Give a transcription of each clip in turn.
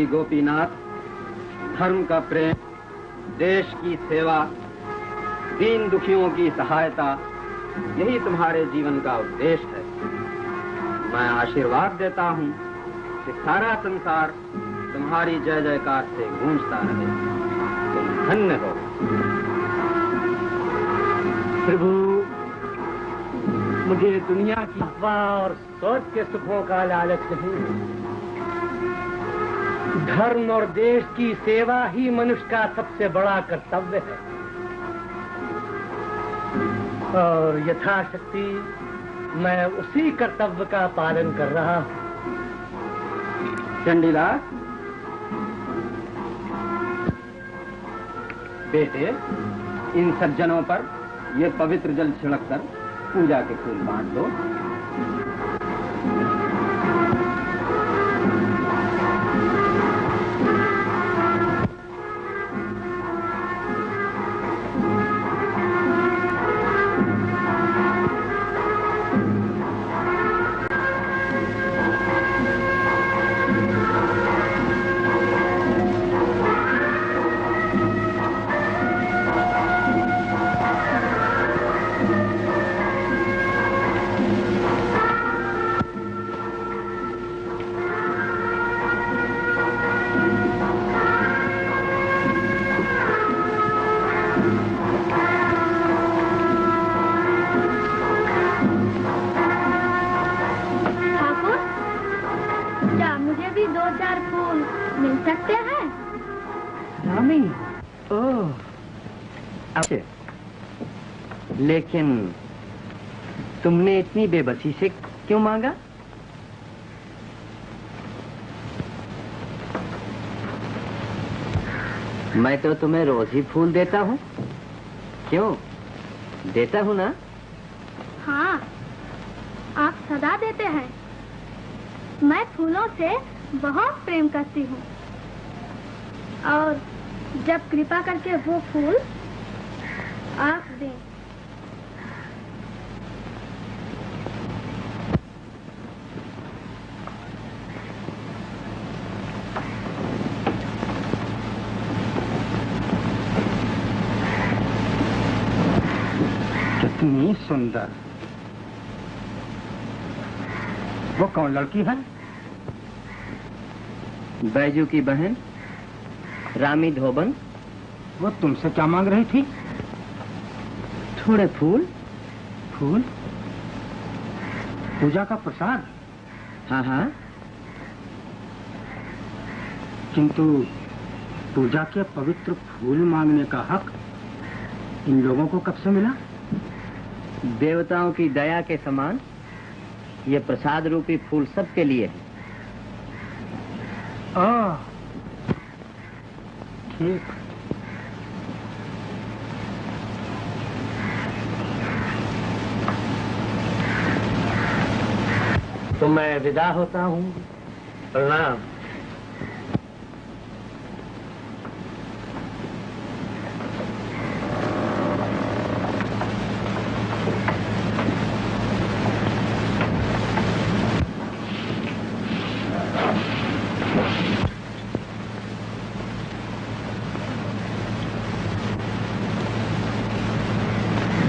गोपीनाथ, धर्म का प्रेम, देश की सेवा, दीन दुखियों की सहायता, यही तुम्हारे जीवन का उद्देश्य है। मैं आशीर्वाद देता हूँ कि सारा संसार तुम्हारी जय जयकार से गूंजता रहे। तुम धन्य हो। प्रभु, मुझे दुनिया की अफवाह और स्वर्ग के सुखों का लालच नहीं। धर्म और देश की सेवा ही मनुष्य का सबसे बड़ा कर्तव्य है और यथाशक्ति मैं उसी कर्तव्य का पालन कर रहा हूँ। चंडीला, बेटे, इन सज्जनों पर ये पवित्र जल छिड़ककर पूजा के फूल बांट दो। लेकिन तुमने इतनी बेबसी से क्यों मांगा? मैं तो तुम्हें रोज ही फूल देता हूँ। क्यों देता हूँ ना? हाँ, आप सदा देते हैं। मैं फूलों से बहुत प्रेम करती हूँ और जब कृपा करके वो फूल आप दें। कितनी सुंदर। वो कौन लड़की है? बैजू की बहन रामी धोबन। वो तुमसे क्या मांग रही थी? थोड़े फूल। फूल? पूजा का प्रसाद? हाँ हाँ। किंतु पूजा के पवित्र फूल मांगने का हक इन लोगों को कब से मिला? देवताओं की दया के समान ये प्रसाद रूपी फूल सबके लिए है। ठीक। तो मैं विदा होता हूँ। प्रणाम।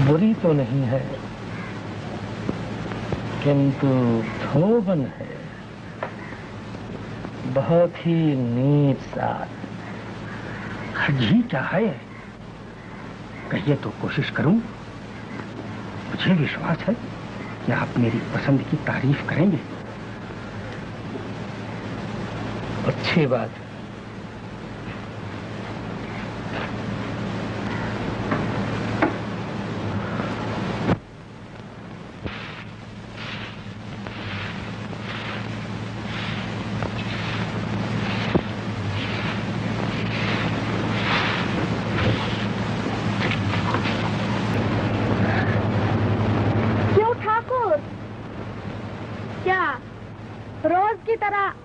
बुरी तो नहीं है, किंतु धोबन है, बहुत ही नीच सा। जी क्या है? कहिए तो कोशिश करूं। मुझे विश्वास है कि आप मेरी पसंद की तारीफ करेंगे। अच्छी बात है।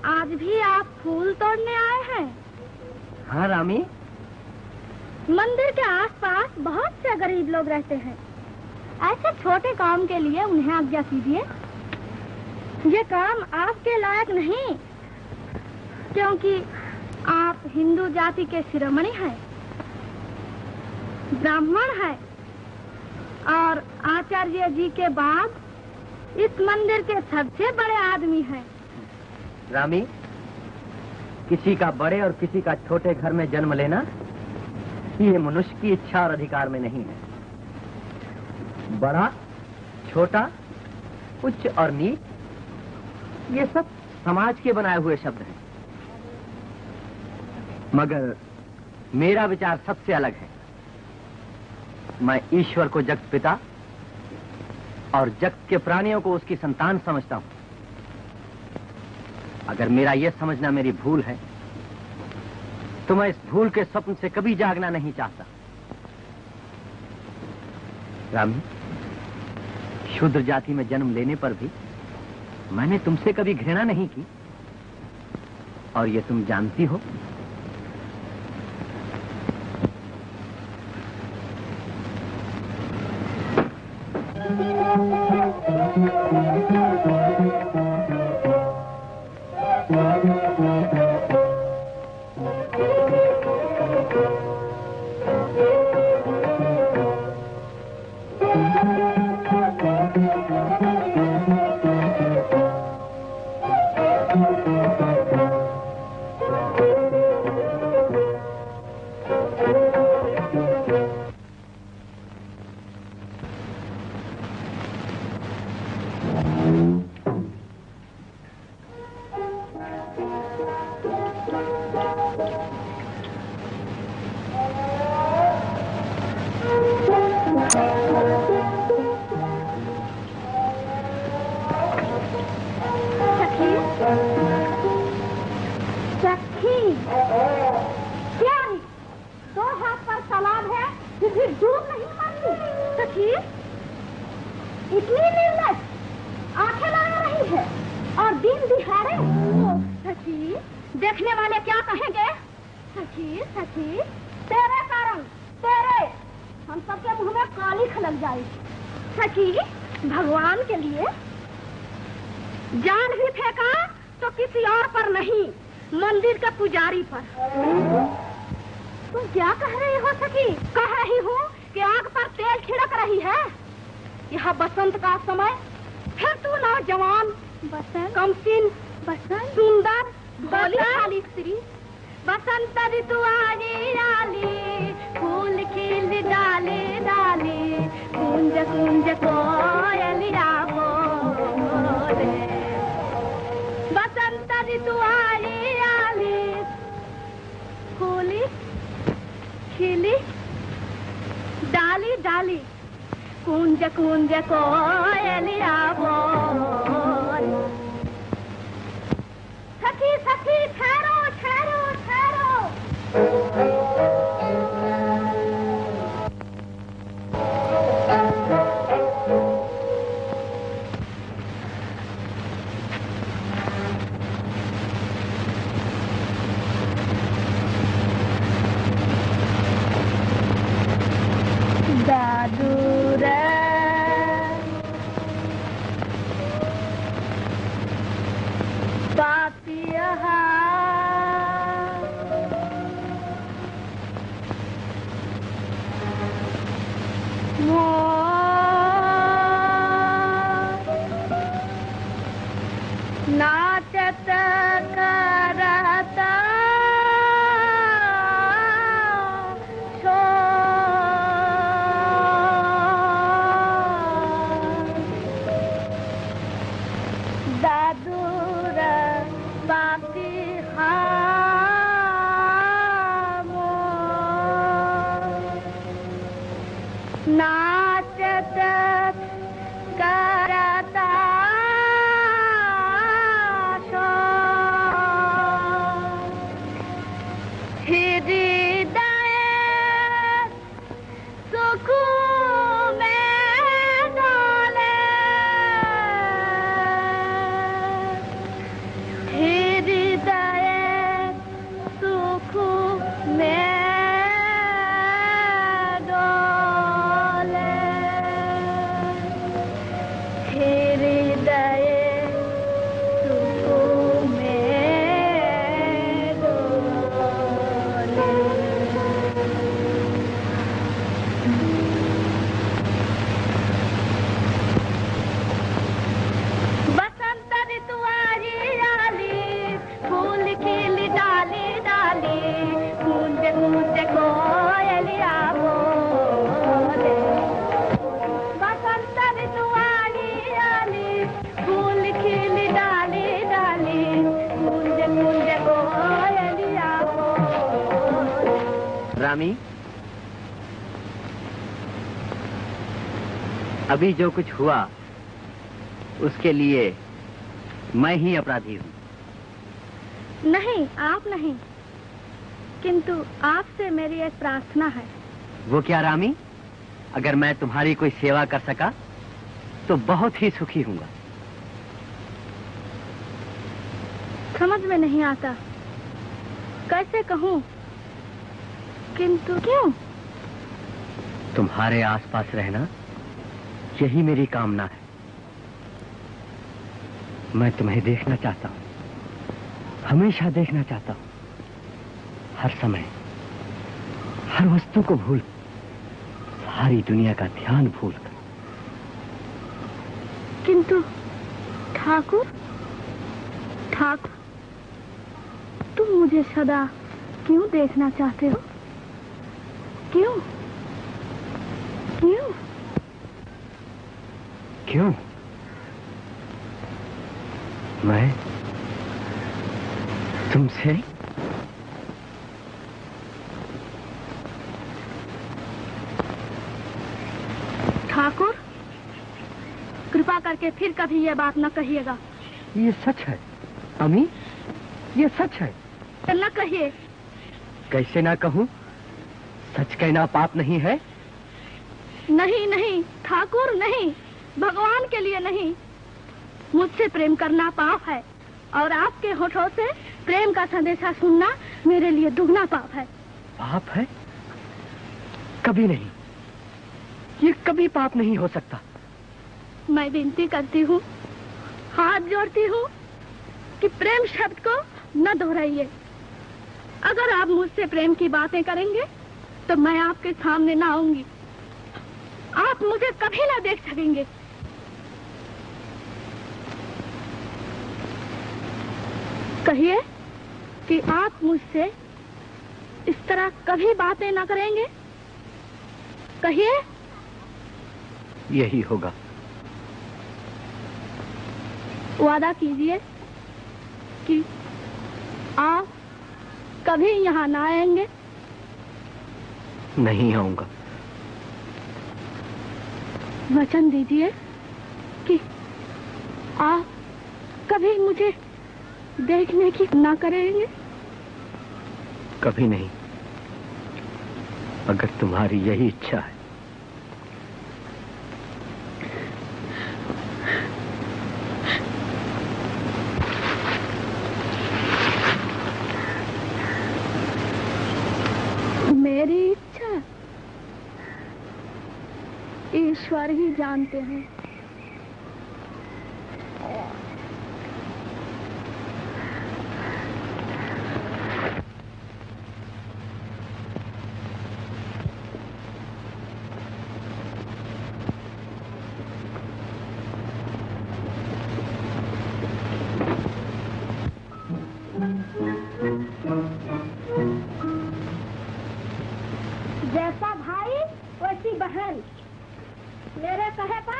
आज भी आप फूल तोड़ने आए हैं? हाँ रामी। मंदिर के आसपास बहुत से गरीब लोग रहते हैं। ऐसे छोटे काम के लिए उन्हें आज्ञा कीजिए। ये काम आपके लायक नहीं, क्योंकि आप हिंदू जाति के शिरोमणि हैं, ब्राह्मण हैं और आचार्य जी के बाद इस मंदिर के सबसे बड़े आदमी हैं। रामी, किसी का बड़े और किसी का छोटे घर में जन्म लेना ये मनुष्य की इच्छा और अधिकार में नहीं है। बड़ा, छोटा, उच्च और नीच ये सब समाज के बनाए हुए शब्द हैं। मगर मेरा विचार सबसे अलग है। मैं ईश्वर को जगत पिता और जगत के प्राणियों को उसकी संतान समझता हूं। अगर मेरा यह समझना मेरी भूल है तो मैं इस भूल के स्वप्न से कभी जागना नहीं चाहता। रामी, शूद्र जाति में जन्म लेने पर भी मैंने तुमसे कभी घृणा नहीं की और ये तुम जानती हो। रामी, अभी जो कुछ हुआ उसके लिए मैं ही अपराधी हूँ। नहीं, आप नहीं, किंतु आपसे मेरी एक प्रार्थना है। वो क्या रामी? अगर मैं तुम्हारी कोई सेवा कर सका तो बहुत ही सुखी हूँगा। समझ में नहीं आता, कैसे कहूँ, किंतु क्यों? तुम्हारे आसपास रहना यही मेरी कामना है। मैं तुम्हें देखना चाहता हूँ, हमेशा देखना चाहता हूँ, हर समय, हर वस्तु को भूल, सारी दुनिया का ध्यान भूल कर। किंतु ठाकुर, ठाकुर, तुम मुझे सदा क्यों देखना चाहते हो? क्यों? क्यों? क्यों? मैं तुमसे ठाकुर, कृपा करके फिर कभी ये बात न कहिएगा। ये सच है अमी, ये सच है। न कहिए। कैसे ना कहूँ? सच कहना पाप नहीं है? नहीं नहीं ठाकुर, नहीं, भगवान के लिए नहीं। मुझसे प्रेम करना पाप है और आपके होठों से प्रेम का संदेशा सुनना मेरे लिए दुगना पाप है। पाप है? कभी नहीं, ये कभी पाप नहीं हो सकता। मैं विनती करती हूँ, हाथ जोड़ती हूँ कि प्रेम शब्द को न दोहराइए। अगर आप मुझसे प्रेम की बातें करेंगे तो मैं आपके सामने ना आऊंगी, आप मुझे कभी ना देख सकेंगे। कहिए कि आप मुझसे इस तरह कभी बातें ना करेंगे। कहिए। यही होगा। वादा कीजिए कि आप कभी यहाँ ना आएंगे। नहीं आऊंगा। वचन दीजिए कि आप कभी मुझे देखने की ना करेंगे। कभी नहीं, अगर तुम्हारी यही इच्छा है। मेरी इच्छा ईश्वर ही जानते हैं। जैसा भाई वैसी बहन, मेरे कहे पर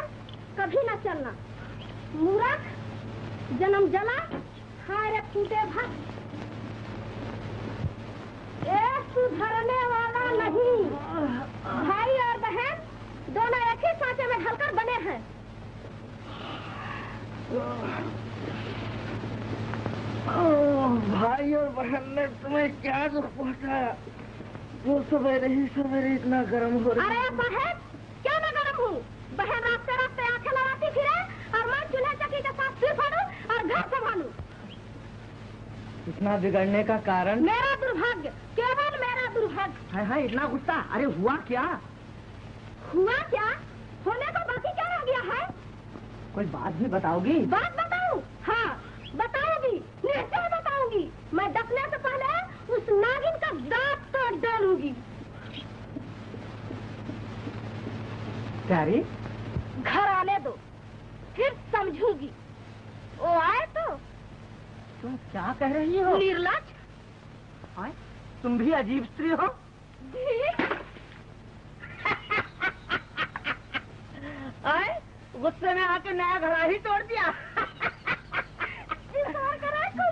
कभी न चलना। मूर्ख, जन्म जला, हाय रे टूटे भक्त। सुधरने वाला नहीं। भाई और बहन दोनों एक ही सांचे में ढलकर बने हैं। भाई और बहन ने तुम्हें क्या दुख पहुंचाया जो सवेरे ही सवेरे इतना गर्म हो रही? अरे बहन, क्या मैं गर्म हूँ? बहन रास्ते रास्ते आंखें लगाती फिरे और मैं चूल्हे चक्की के साथ सिर फाड़ूं और घर संभालूं। इतना बिगड़ने का कारण? मेरा दुर्भाग्य, केवल मेरा दुर्भाग्य। हाय हाय, इतना गुस्सा? अरे हुआ क्या? हुआ क्या? होने को बाकी क्या रह गया है? कोई बात भी बताओगी? बात बताऊं? हाँ, बताऊंगी, निश्चय बताऊंगी। मैं दफने से पहले उस नागिन का दांत तोड़ डालूंगी। बेचारी। घर आने दो, फिर समझूंगी। वो आए तो। तुम क्या कह रही हो? निर्लज। तुम भी अजीब स्त्री हो। आए गुस्से में आके नया घड़ा ही तोड़ दिया।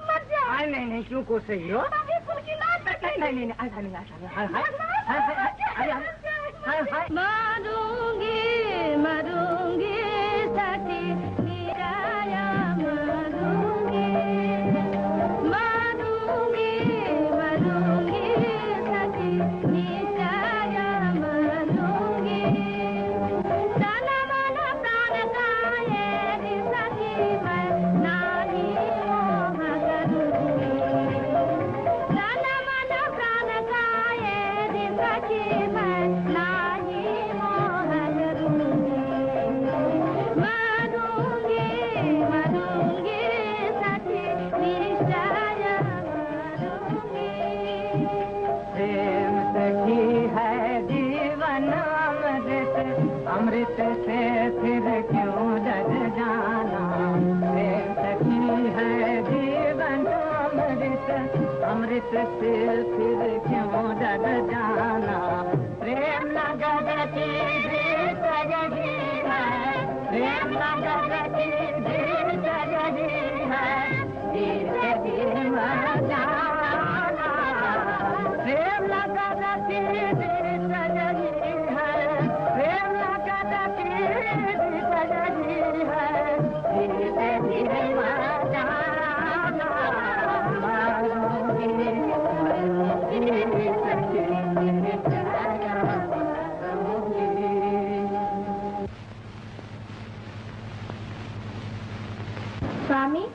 मर जाओ। नहीं क्यों कोस रही हो? नहीं ऐसा नहीं। मरूंगी मरूंगी सखी निराया मरूंगी मरूंगी मरूंगी सखी निराया मरूंगी तन मन प्राण काये सखी मैं नानी मोह करूंगी तन मन प्राण काये सखी मैं नानी मोह करूंगी मरूंगी मरूंगी सखी निश्चय मरूंगी। प्रेम सखी है जीवन अमृत, अमृत से फिर क्यों डर जाना। प्रेम सखी है जीवन अमृत, अमृत से फिर क्यों डर जाना। प्रेम लगन की सजगी है, प्रेम लगन की सजगी है, धीरे धीरे मर जाना। प्रेम लगन की सजगी है, प्रेम लगन की सजगी है, धीरे धीरे मर जाना। मरूंगी मरूंगी सखी निराया मरूंगी। स्वामी,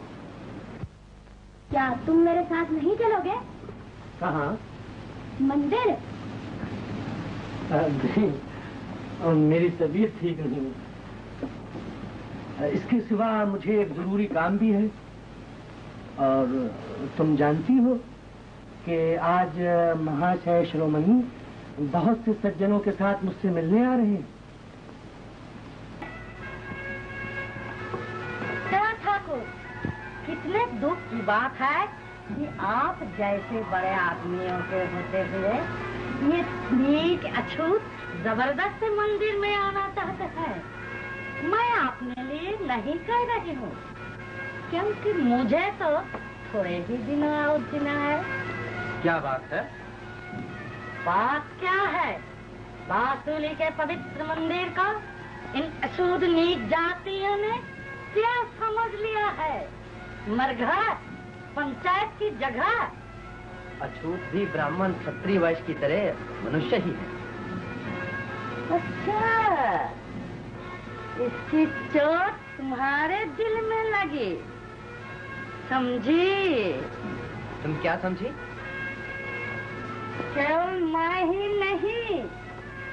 क्या तुम मेरे साथ नहीं चलोगे? कहाँ? मंदिर। नहीं, मेरी तबीयत ठीक नहीं। इसके सिवा मुझे एक जरूरी काम भी है। और तुम जानती हो कि आज महाशय शिरोमणि बहुत से सज्जनों के साथ मुझसे मिलने आ रहे हैं। क्या ठाकुर, कितने दुख की बात है कि आप जैसे बड़े आदमियों के होते हुए ये नीच अछूत जबरदस्त मंदिर में आना चाहते हैं। मैं अपने लिए नहीं कह रही हूँ, क्योंकि मुझे तो थोड़े ही दिनों और दिन है। क्या बात है? बात क्या है? बांसुरी के पवित्र मंदिर को इन अशुद्ध नीच जातियों ने क्या समझ लिया है? मरघट, पंचायत की जगह। अछूत भी ब्राह्मण क्षत्रिय वैश्य की तरह मनुष्य ही है। अच्छा, इसकी चोट तुम्हारे दिल में लगी, समझी? तुम क्या समझी? केवल मैं ही नहीं,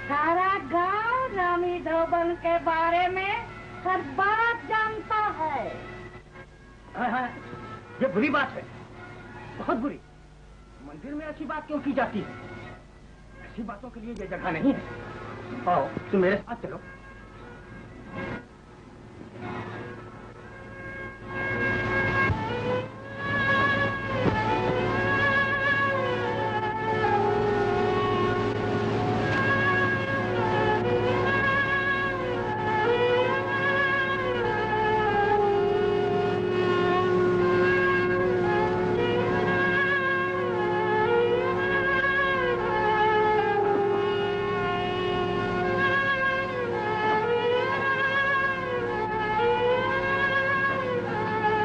सारा गांव रामी धोबन के बारे में हर बात जानता है। हाँ, ये बुरी बात है, बहुत बुरी। मंदिर में ऐसी बात क्यों की जाती है? ऐसी बातों के लिए ये जगह नहीं है। आओ, तुम मेरे साथ चलो।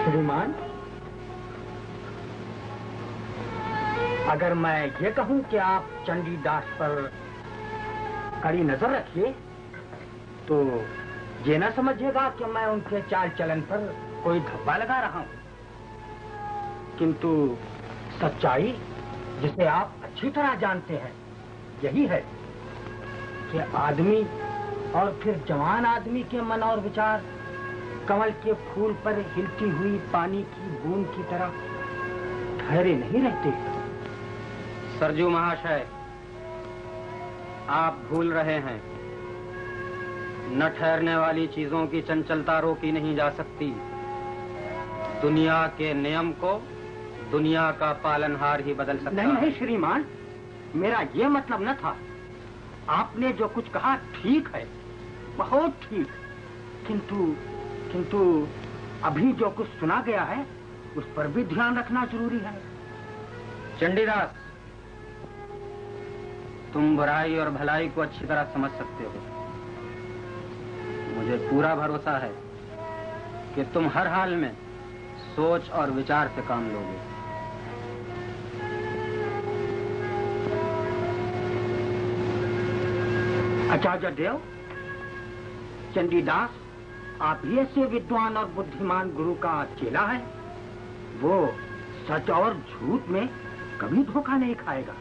श्रीमान, अगर मैं ये कहूं कि आप चंडीदास पर कड़ी नजर रखिए, तो ये ना समझिएगा कि मैं उनके चाल चलन पर कोई धब्बा लगा रहा हूं। किंतु सच्चाई, जिसे आप अच्छी तरह जानते हैं, यही है कि आदमी और फिर जवान आदमी के मन और विचार कमल के फूल पर हिलती हुई पानी की बूंद की तरह ठहरे नहीं रहते। सरजू महाशय, आप भूल रहे हैं। न ठहरने वाली चीजों की चंचलता रोकी नहीं जा सकती। दुनिया के नियम को दुनिया का पालनहार ही बदल सकता है। नहीं श्रीमान, मेरा ये मतलब न था। आपने जो कुछ कहा ठीक है, बहुत ठीक, किंतु अभी जो कुछ सुना गया है उस पर भी ध्यान रखना जरूरी है। चंडीदास, तुम बुराई और भलाई को अच्छी तरह समझ सकते हो। मुझे पूरा भरोसा है कि तुम हर हाल में सोच और विचार से काम लोगे। आचार्य देव, चंडीदास आप ही ऐसे विद्वान और बुद्धिमान गुरु का चेला है। वो सच और झूठ में कभी धोखा नहीं खाएगा।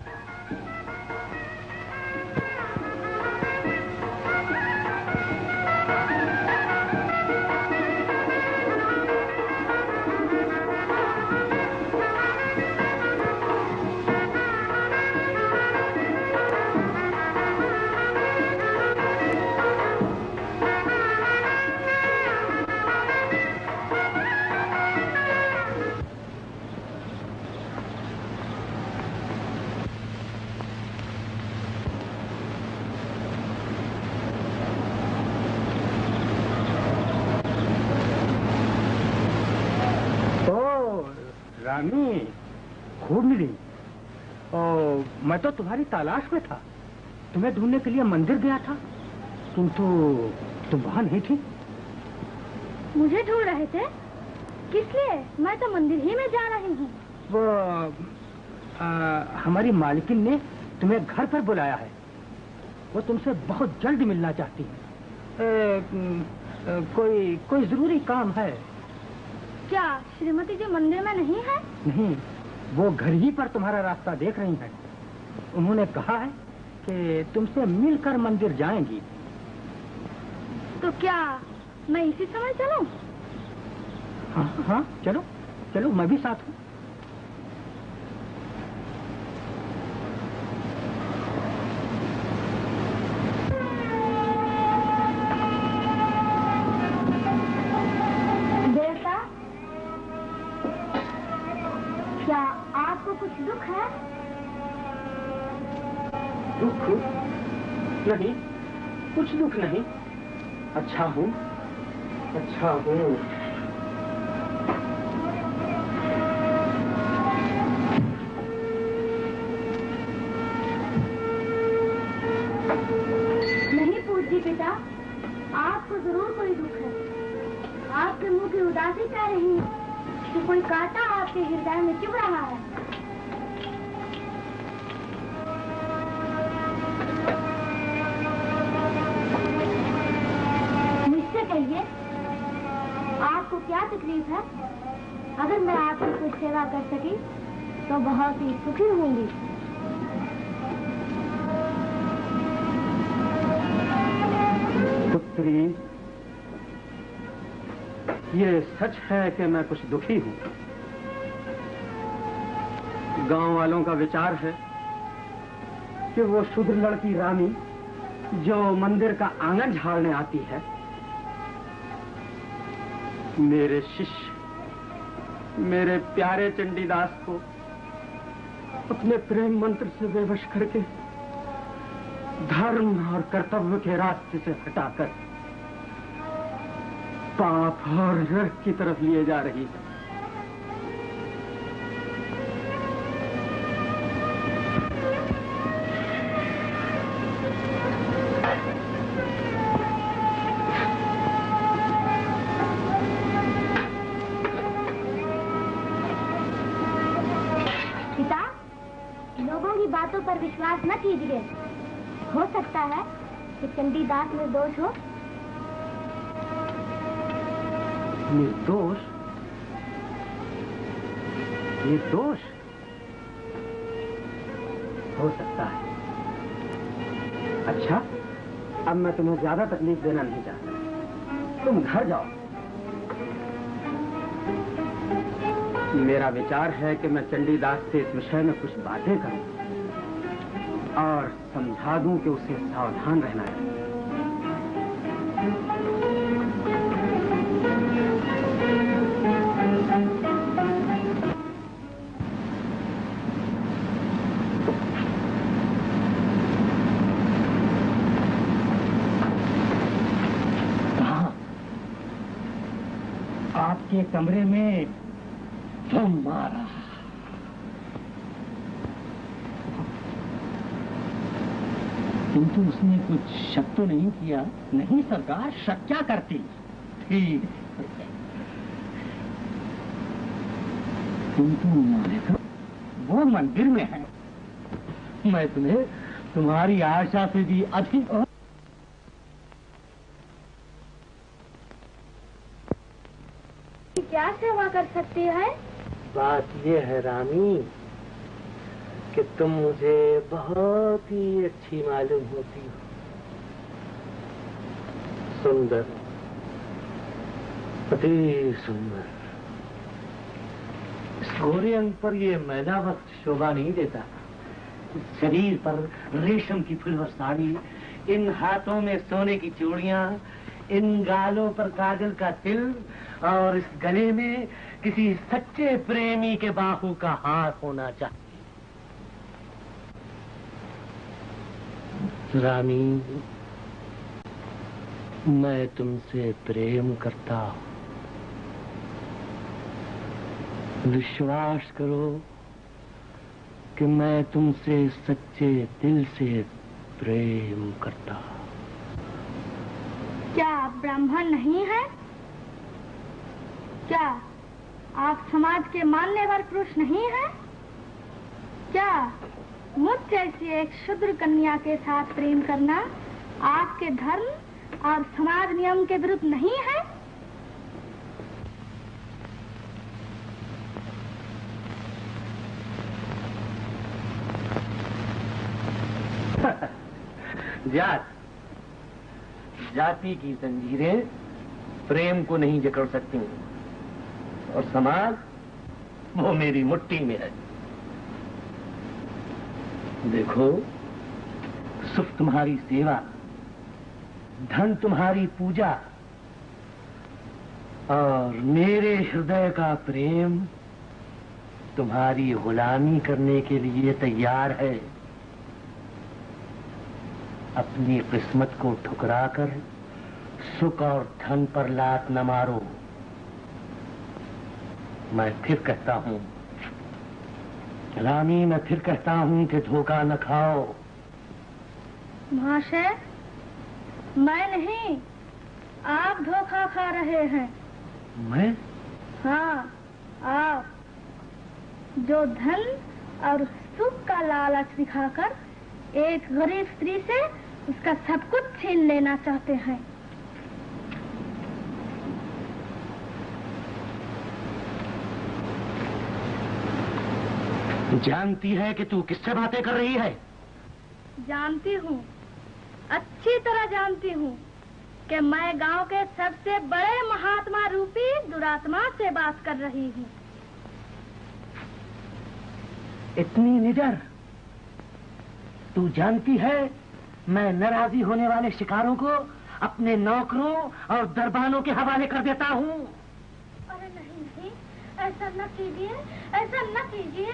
रानी, खूब मिली। मैं तो तुम्हारी तलाश में था, तुम्हें ढूंढने के लिए मंदिर गया था, किंतु तुम वहां नहीं थी। मुझे ढूंढ रहे थे? किस लिए? मैं तो मंदिर ही में जा रही हूँ। वो हमारी मालकिन ने तुम्हें घर पर बुलाया है। वो तुमसे बहुत जल्द मिलना चाहती है। कोई जरूरी काम है। क्या श्रीमती जी मंदिर में नहीं है? नहीं, वो घर ही पर तुम्हारा रास्ता देख रही हैं। उन्होंने कहा है कि तुमसे मिलकर मंदिर जाएंगी। तो क्या मैं इसी समय चलूं? हाँ, चलो चलो, मैं भी साथ हूँ। क्या आपको कुछ दुख है? दुख? नहीं, कुछ दुख नहीं। अच्छा हूँ। नहीं पूज्य पिता, आपको जरूर कोई दुख है। आपके मुंह की उदासी कह रही है कि कोई कांटा आपके हृदय में चुभ रहा है। मुझसे कहिए, आपको क्या तकलीफ है? अगर मैं आपकी कुछ सेवा कर सकी तो बहुत ही सुखी होंगी। पुत्री, ये सच है कि मैं कुछ दुखी हूँ। गांव वालों का विचार है कि वो शुद्र लड़की रानी जो मंदिर का आंगन झाड़ने आती है, मेरे शिष्य, मेरे प्यारे चंडीदास को अपने प्रेम मंत्र से बेवश करके धर्म और कर्तव्य के रास्ते से हटाकर पाप और नरक की तरफ लिए जा रही है। पिता, लोगों की बातों पर विश्वास न कीजिए। हो सकता है कि चंडीदास निर्दोष हो। निर्दोष? निर्दोष हो सकता है। अच्छा, अब मैं तुम्हें ज्यादा तकलीफ देना नहीं चाहता। तुम घर जाओ। मेरा विचार है कि मैं चंडीदास से इस विषय में कुछ बातें करूं और समझा दूं कि उसे सावधान रहना है। उसके कमरे में बम मारा। किंतु उसने कुछ शक तो नहीं किया? नहीं सरकार, शक क्या करती थी। किंतु वो मंदिर में है। मैं तुम्हें तुम्हारी आशा से भी अधिक क्या सेवा कर सकती है? बात ये है रानी कि तुम मुझे बहुत ही अच्छी मालूम होती हो। सुंदर, अति सुंदर। इस गोरे अंग पर ये मैला वक्त शोभा नहीं देता। शरीर पर रेशम की फुलवर साड़ी, इन हाथों में सोने की चूड़ियां, इन गालों पर काजल का तिल और इस गले में किसी सच्चे प्रेमी के बाहू का हार होना चाहिए। रानी, मैं तुमसे प्रेम करता हूं। विश्वास करो कि मैं तुमसे सच्चे दिल से प्रेम करता हूं। क्या आप ब्राह्मण नहीं है? क्या आप समाज के मान्यवर पुरुष नहीं हैं? क्या मुझ जैसी एक शूद्र कन्या के साथ प्रेम करना आपके धर्म और समाज नियम के विरुद्ध नहीं है? जाति की जंजीरें प्रेम को नहीं जकड़ सकती और समाज वो मेरी मुट्ठी में है। देखो, सुख तुम्हारी सेवा, धन तुम्हारी पूजा और मेरे हृदय का प्रेम तुम्हारी गुलामी करने के लिए तैयार है। अपनी किस्मत को ठुकराकर सुख और धन पर लात न मारो। मैं फिर कहता हूं रानी, मैं फिर कहता हूं कि धोखा न खाओ। महाशय, मैं नहीं, आप धोखा खा रहे हैं। मैं? हाँ, आप जो धन और सुख का लालच दिखाकर एक गरीब स्त्री से उसका सब कुछ छीन लेना चाहते हैं। जानती है कि तू किससे बातें कर रही है? जानती हूँ, अच्छी तरह जानती हूँ कि मैं गांव के सबसे बड़े महात्मा रूपी दुरात्मा से बात कर रही हूँ। इतनी निडर? तू जानती है मैं नाराजी होने वाले शिकारों को अपने नौकरों और दरबानों के हवाले कर देता हूँ। अरे नहीं नहीं, ऐसा न कीजिए, ऐसा न कीजिए।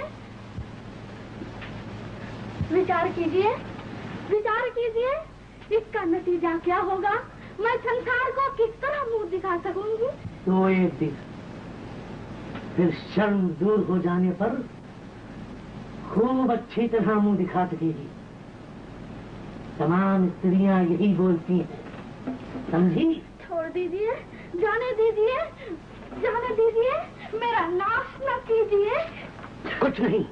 विचार कीजिए, विचार कीजिए, इसका नतीजा क्या होगा? मैं संसार को किस तरह मुंह दिखा सकूंगी? तो एक दिन फिर शर्म दूर हो जाने पर खूब अच्छी तरह मुंह दिखा सकेगी। तमाम स्त्रियां यही बोलती हैं, समझी? छोड़ दीजिए, जाने दीजिए, जाने दीजिए, मेरा नाश न कीजिए। कुछ नहीं,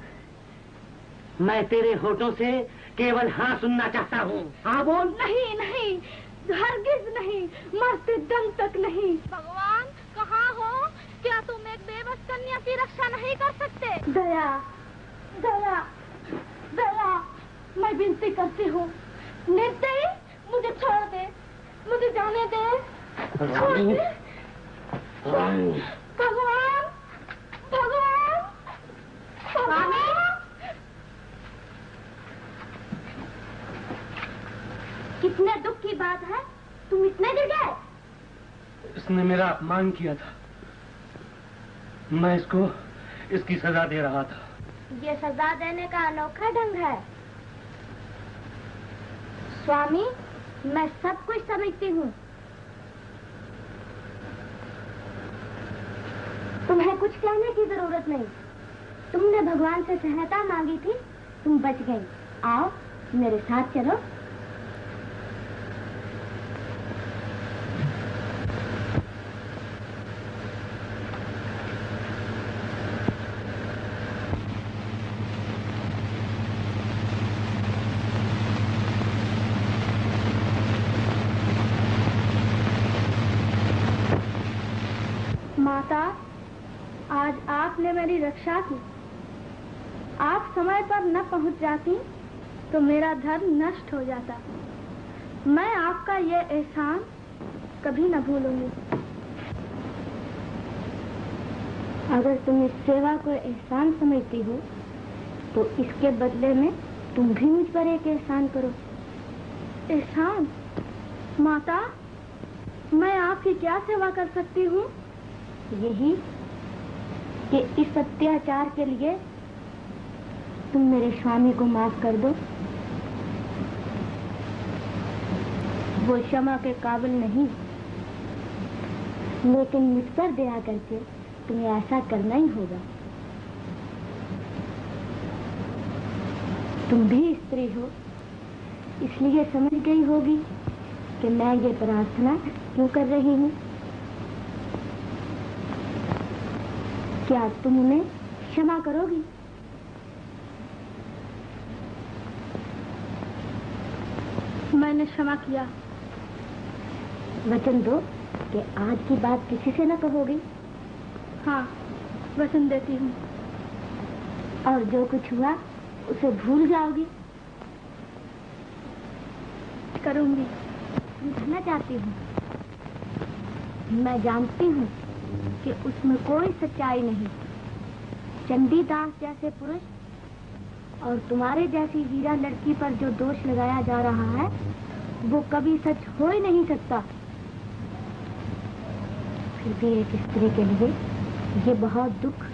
मैं तेरे होठों से केवल हाँ सुनना चाहता हूँ। हाँ बोल। नहीं नहीं, हरगिज नहीं, मरते दम तक नहीं। भगवान कहाँ हो? क्या तुम एक बेबस कन्या की रक्षा नहीं कर सकते? दया, दया, दया, मैं विनती करती हूँ, निर्दयी, मुझे छोड़ दे, मुझे जाने दे, छोड़ दे। भगवान, भगवान, भगवान। कितने दुख की बात है, तुम इतने गिर गए? इसने मेरा अपमान किया था, मैं इसको इसकी सजा दे रहा था। ये सजा देने का अनोखा ढंग है। स्वामी, मैं सब कुछ समझती हूँ। कुछ कहने की जरूरत नहीं। तुमने भगवान से सहायता मांगी थी, तुम बच गई। आओ मेरे साथ चलो। माता, आज आपने मेरी रक्षा की। आप समय पर न पहुंच जाती तो मेरा धर्म नष्ट हो जाता। मैं आपका ये एहसान कभी न भूलूंगी। अगर तुम इस सेवा को एहसान समझती हो तो इसके बदले में तुम भी मुझ पर एक एहसान करो। एहसान? माता, मैं आपकी क्या सेवा कर सकती हूँ? यही कि इस अत्याचार के लिए तुम मेरे स्वामी को माफ कर दो। वो क्षमा के काबिल नहीं, लेकिन मुझ पर दया करके तुम्हें ऐसा करना ही होगा। तुम भी स्त्री हो, इसलिए समझ गई होगी कि मैं ये प्रार्थना क्यों कर रही हूँ। क्या तुम उन्हें क्षमा करोगी? मैंने क्षमा किया। वचन दो कि आज की बात किसी से न कहोगी। हाँ, वचन देती हूँ। और जो कुछ हुआ उसे भूल जाओगी? करूंगी। समझना चाहती हूँ। मैं जानती हूँ कि उसमें कोई सच्चाई नहीं। चंडीदास जैसे पुरुष और तुम्हारे जैसी वीरा लड़की पर जो दोष लगाया जा रहा है वो कभी सच हो ही नहीं सकता। फिर भी एक स्त्री के लिए ये बहुत दुख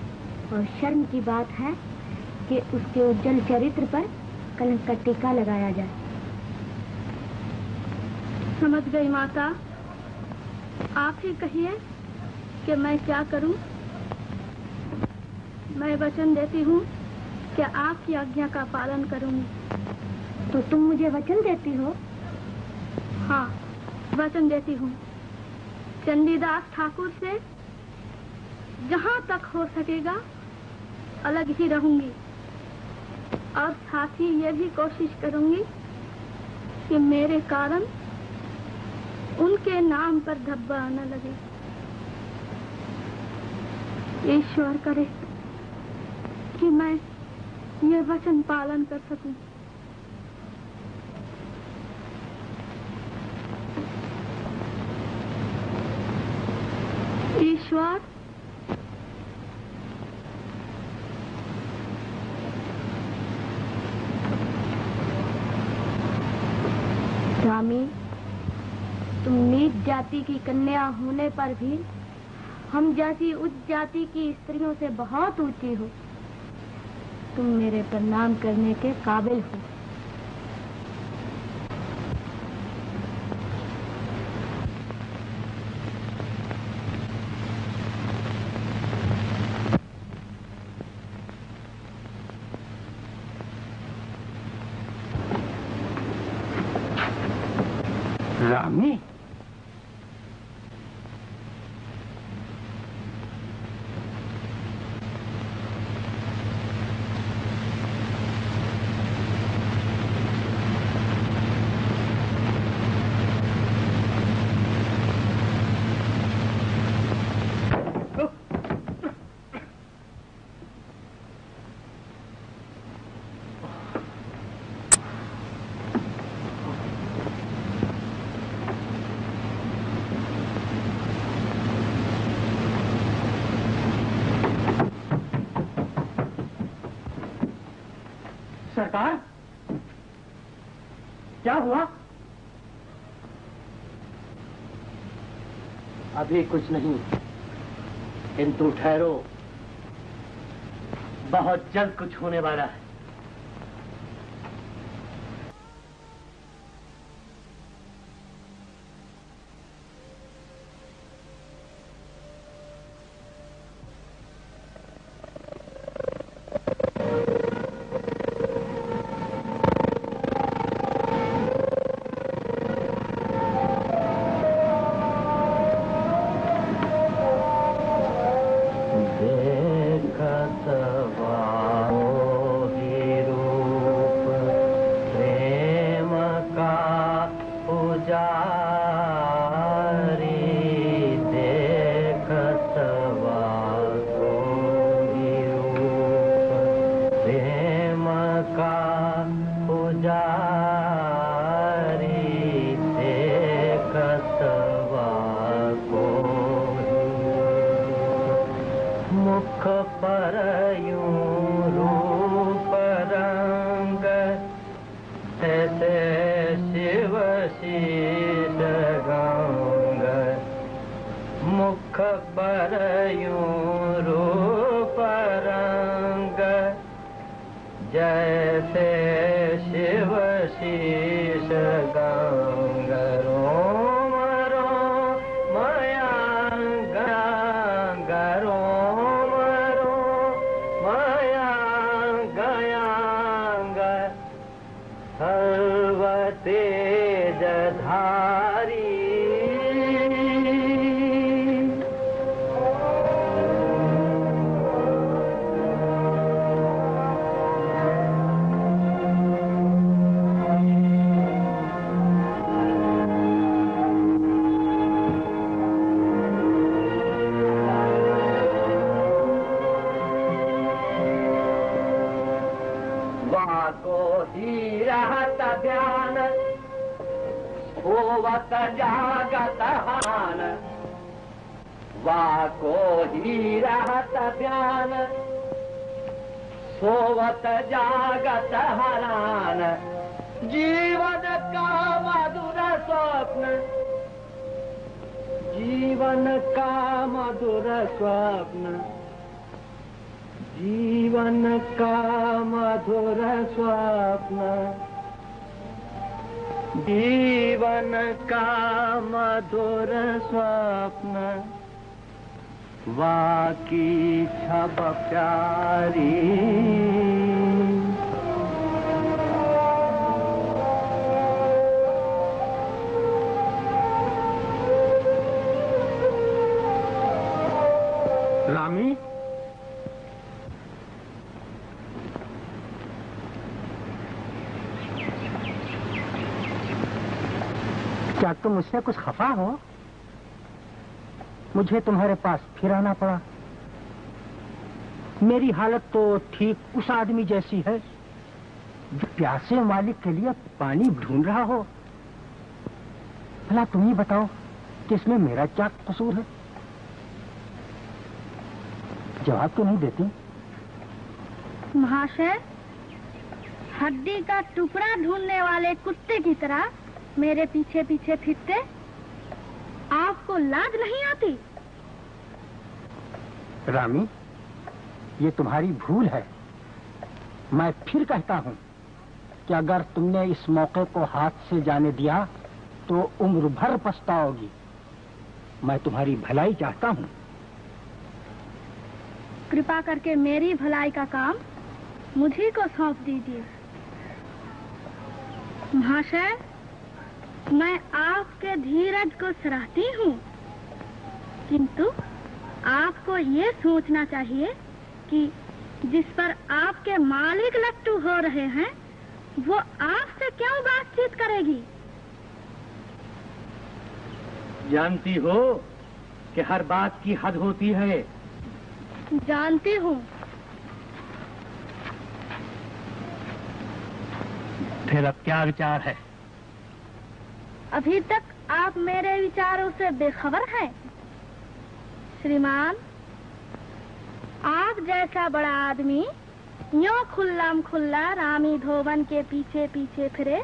और शर्म की बात है कि उसके उज्जवल चरित्र पर कलंक का टीका लगाया जाए। समझ गई माता। आप ही कहिए कि मैं क्या करूं। मैं वचन देती हूँ कि आपकी आज्ञा का पालन करूंगी। तो तुम मुझे वचन देती हो? हाँ, वचन देती हूँ। चंडीदास ठाकुर से जहाँ तक हो सकेगा अलग ही रहूंगी और साथ ही ये भी कोशिश करूंगी कि मेरे कारण उनके नाम पर धब्बा न लगे। ईश्वर करे कि मैं ये वचन पालन कर सकूं। ईश्वर, स्वामी, तुम नीच जाति की कन्या होने पर भी हम जैसी उच्च जाति की स्त्रियों से बहुत ऊंची हो। तुम मेरे प्रणाम करने के काबिल हो। रामी, सरकार, क्या हुआ? अभी कुछ नहीं, किंतु ठहरो, बहुत जल्द कुछ होने वाला है। मुख पर यूं रूप रंग ऐसे शिव शीश गंग मुख पर यूं रूप रंग जैसे शिव शीश गंग रोम रोम मयांग रोम रोम मयांग यांग सर्व तेज धारी ध्यान होवत जागत हान वाको ही रहत ध्यान सोवत जागत हरान जीवन का मधुर स्वप्न जीवन का मधुर स्वप्न जीवन का मधुर स्वप्न जीवन का मधुर स्वप्न वाकी छब प्यारी रामी, क्या तुम मुझसे कुछ खफा हो? मुझे तुम्हारे पास फिर आना पड़ा। मेरी हालत तो ठीक उस आदमी जैसी है जो प्यासे मालिक के लिए पानी ढूंढ रहा हो। भला तुम ही बताओ कि इसमें मेरा क्या कसूर है? जवाब तो नहीं देती। महाशय, हड्डी का टुकड़ा ढूंढने वाले कुत्ते की तरह मेरे पीछे पीछे फिरते आपको लाज नहीं आती? रामी, ये तुम्हारी भूल है। मैं फिर कहता हूँ कि अगर तुमने इस मौके को हाथ से जाने दिया तो उम्र भर पछताओगी। मैं तुम्हारी भलाई चाहता हूँ। कृपा करके मेरी भलाई का काम मुझी को सौंप दीजिए। महाशय, मैं आपके धीरज को सराहती हूँ, किंतु आपको ये सोचना चाहिए कि जिस पर आपके मालिक लट्टू हो रहे हैं वो आपसे क्यों बातचीत करेगी? जानती हो कि हर बात की हद होती है। जानती हूँ। फिर अब क्या विचार है? अभी तक आप मेरे विचारों से बेखबर हैं। श्रीमान, आप जैसा बड़ा आदमी यूं खुल्लम खुल्ला रामी धोबन के पीछे पीछे फिरे,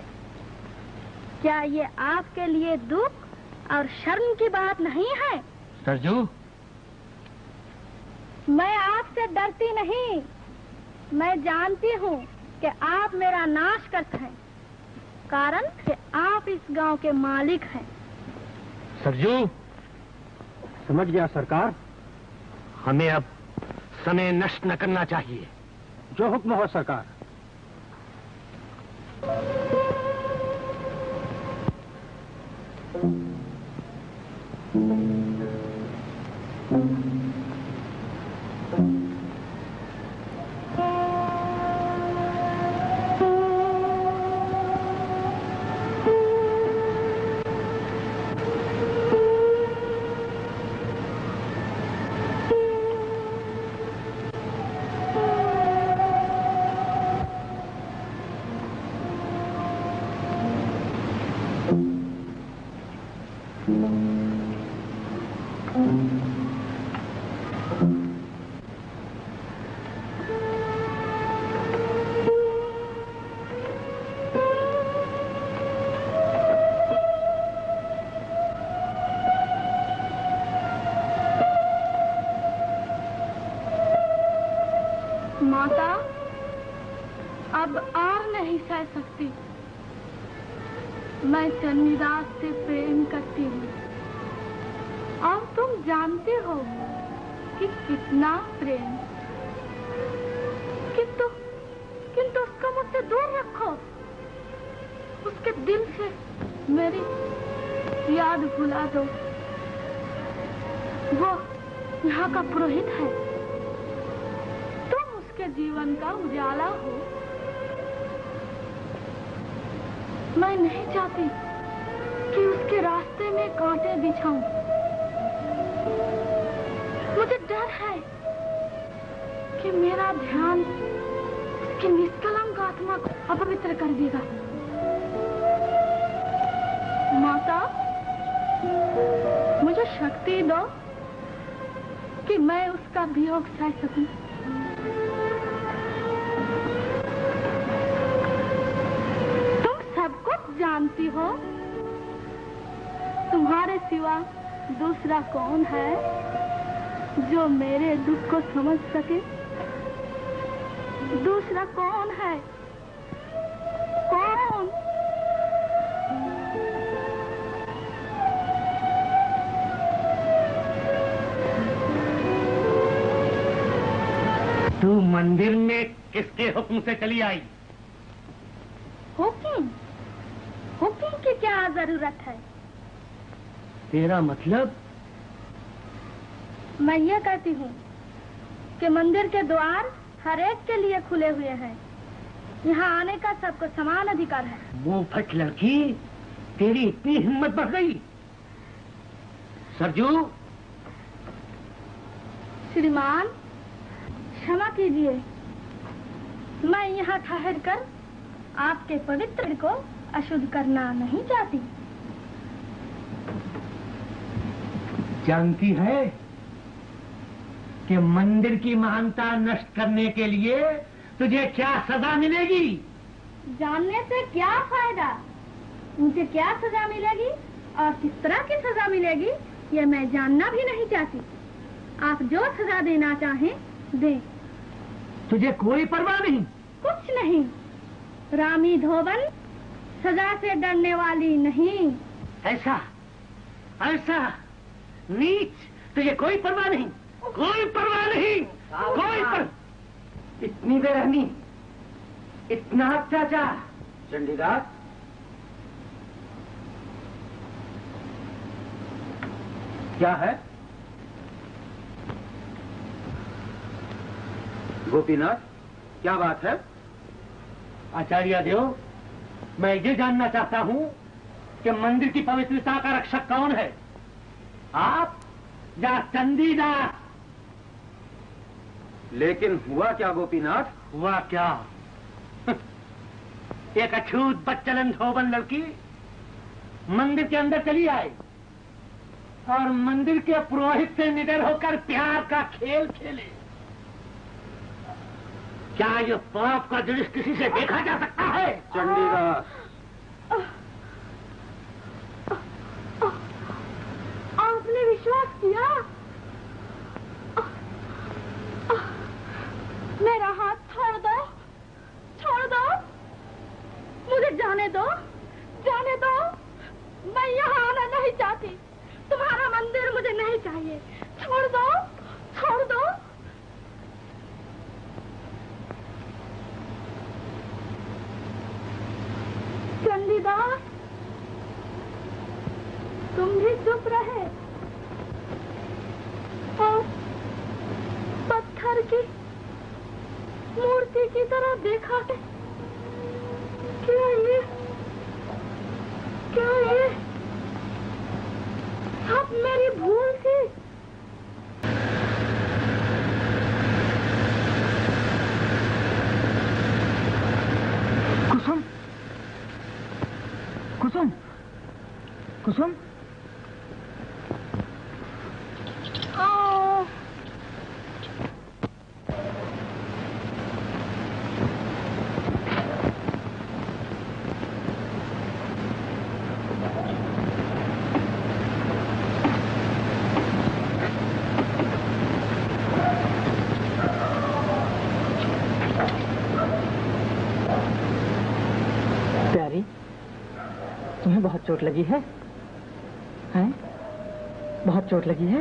क्या ये आपके लिए दुख और शर्म की बात नहीं है? सरजू, मैं आपसे डरती नहीं। मैं जानती हूँ कि आप मेरा नाश करते हैं, कारण कि आप इस गांव के मालिक हैं। सरजू, समझ गया सरकार। हमें अब समय नष्ट न करना चाहिए। जो हुक्म हो सरकार। माता, अब और नहीं सह सकती। मैं चंडीदास से प्रेम करती हूँ और तुम जानते हो कि कितना प्रेम। किंतु उसको मुझसे दूर रखो। उसके दिल से मेरी याद भुला दो। वो यहाँ का पुरोहित है। तुम उसके जीवन का उजाला हो। मैं नहीं चाहती कि उसके रास्ते में कांटे बिछाऊं। मुझे डर है कि मेरा ध्यान उसकी निष्कलंक आत्मा को अपवित्र कर देगा। माता, मुझे शक्ति दो कि मैं उसका वियोग सह सकूं। तुम सब कुछ जानती हो। तुम्हारे सिवा दूसरा कौन है जो मेरे दुख को समझ सके? दूसरा कौन है? कौन? तू मंदिर में किसके हुक्म से चली आई? हुक्म? हुक्म की क्या जरूरत है? तेरा मतलब? मैं ये कहती हूँ कि मंदिर के द्वार हर एक के लिए खुले हुए हैं। यहाँ आने का सबको समान अधिकार है। मुंहफट लड़की, तेरी इतनी हिम्मत बढ़ गई। सरजू। श्रीमान, क्षमा कीजिए। मैं यहाँ ठहर कर आपके पवित्र को अशुद्ध करना नहीं चाहती। जानती है कि मंदिर की महानता नष्ट करने के लिए तुझे क्या सजा मिलेगी? जानने से क्या फायदा? मुझे क्या सजा मिलेगी और किस तरह की सजा मिलेगी ये मैं जानना भी नहीं चाहती। आप जो सजा देना चाहें दें। तुझे कोई परवाह नहीं? कुछ नहीं। रामी धोबन सजा से डरने वाली नहीं। ऐसा ऐसा नीच, तुझे कोई परवाह नहीं? कोई परवाह नहीं? इतनी बेरहमी, इतना अत्याचार। चंडीदास, क्या है? गोपीनाथ, क्या बात है? आचार्य देव, मैं ये जानना चाहता हूँ कि मंदिर की पवित्रता का रक्षक कौन है, आप या चंडीदास? लेकिन हुआ क्या गोपीनाथ? हुआ क्या? एक अछूत बच्चलन धोबन लड़की मंदिर के अंदर चली आई और मंदिर के पुरोहित से निडर होकर प्यार का खेल खेले। क्या ये पाप का दृश्य किसी से देखा जा सकता है? चंडीदास, आपने विश्वास किया? मेरा हाथ छोड़ दो, छोड़ दो, मुझे जाने दो, जाने दो। मैं यहाँ आना नहीं चाहती। तुम्हारा मंदिर मुझे नहीं चाहिए। छोड़ दो, छोड़ दो। चंडीदास, तुम भी चुप रहे और पत्थर की मूर्ति की तरह देखा है। क्या ये सब मेरी भूल थी? कुसुम, कुसुम, कुसुम। चोट लगी है? हैं? बहुत चोट लगी है?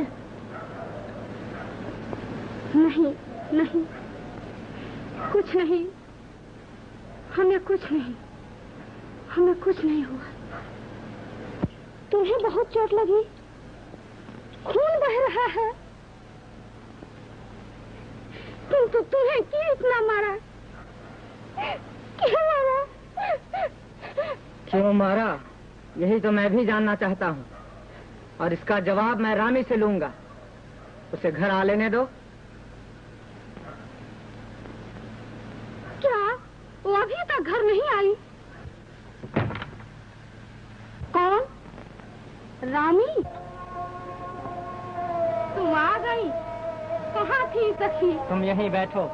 नहीं नहीं, कुछ नहीं, हमें कुछ नहीं, हमें कुछ नहीं हुआ। तुम्हें बहुत चोट लगी, खून बह रहा है। तुम्हें क्यों इतना मारा? क्यों मारा? क्यों मारा, यही तो मैं भी जानना चाहता हूँ, और इसका जवाब मैं रामी से लूंगा। उसे घर आ लेने दो। क्या वो अभी तक घर नहीं आई? कौन? रामी? तुम आ गई? कहाँ थी सखी? तुम यहीं बैठो।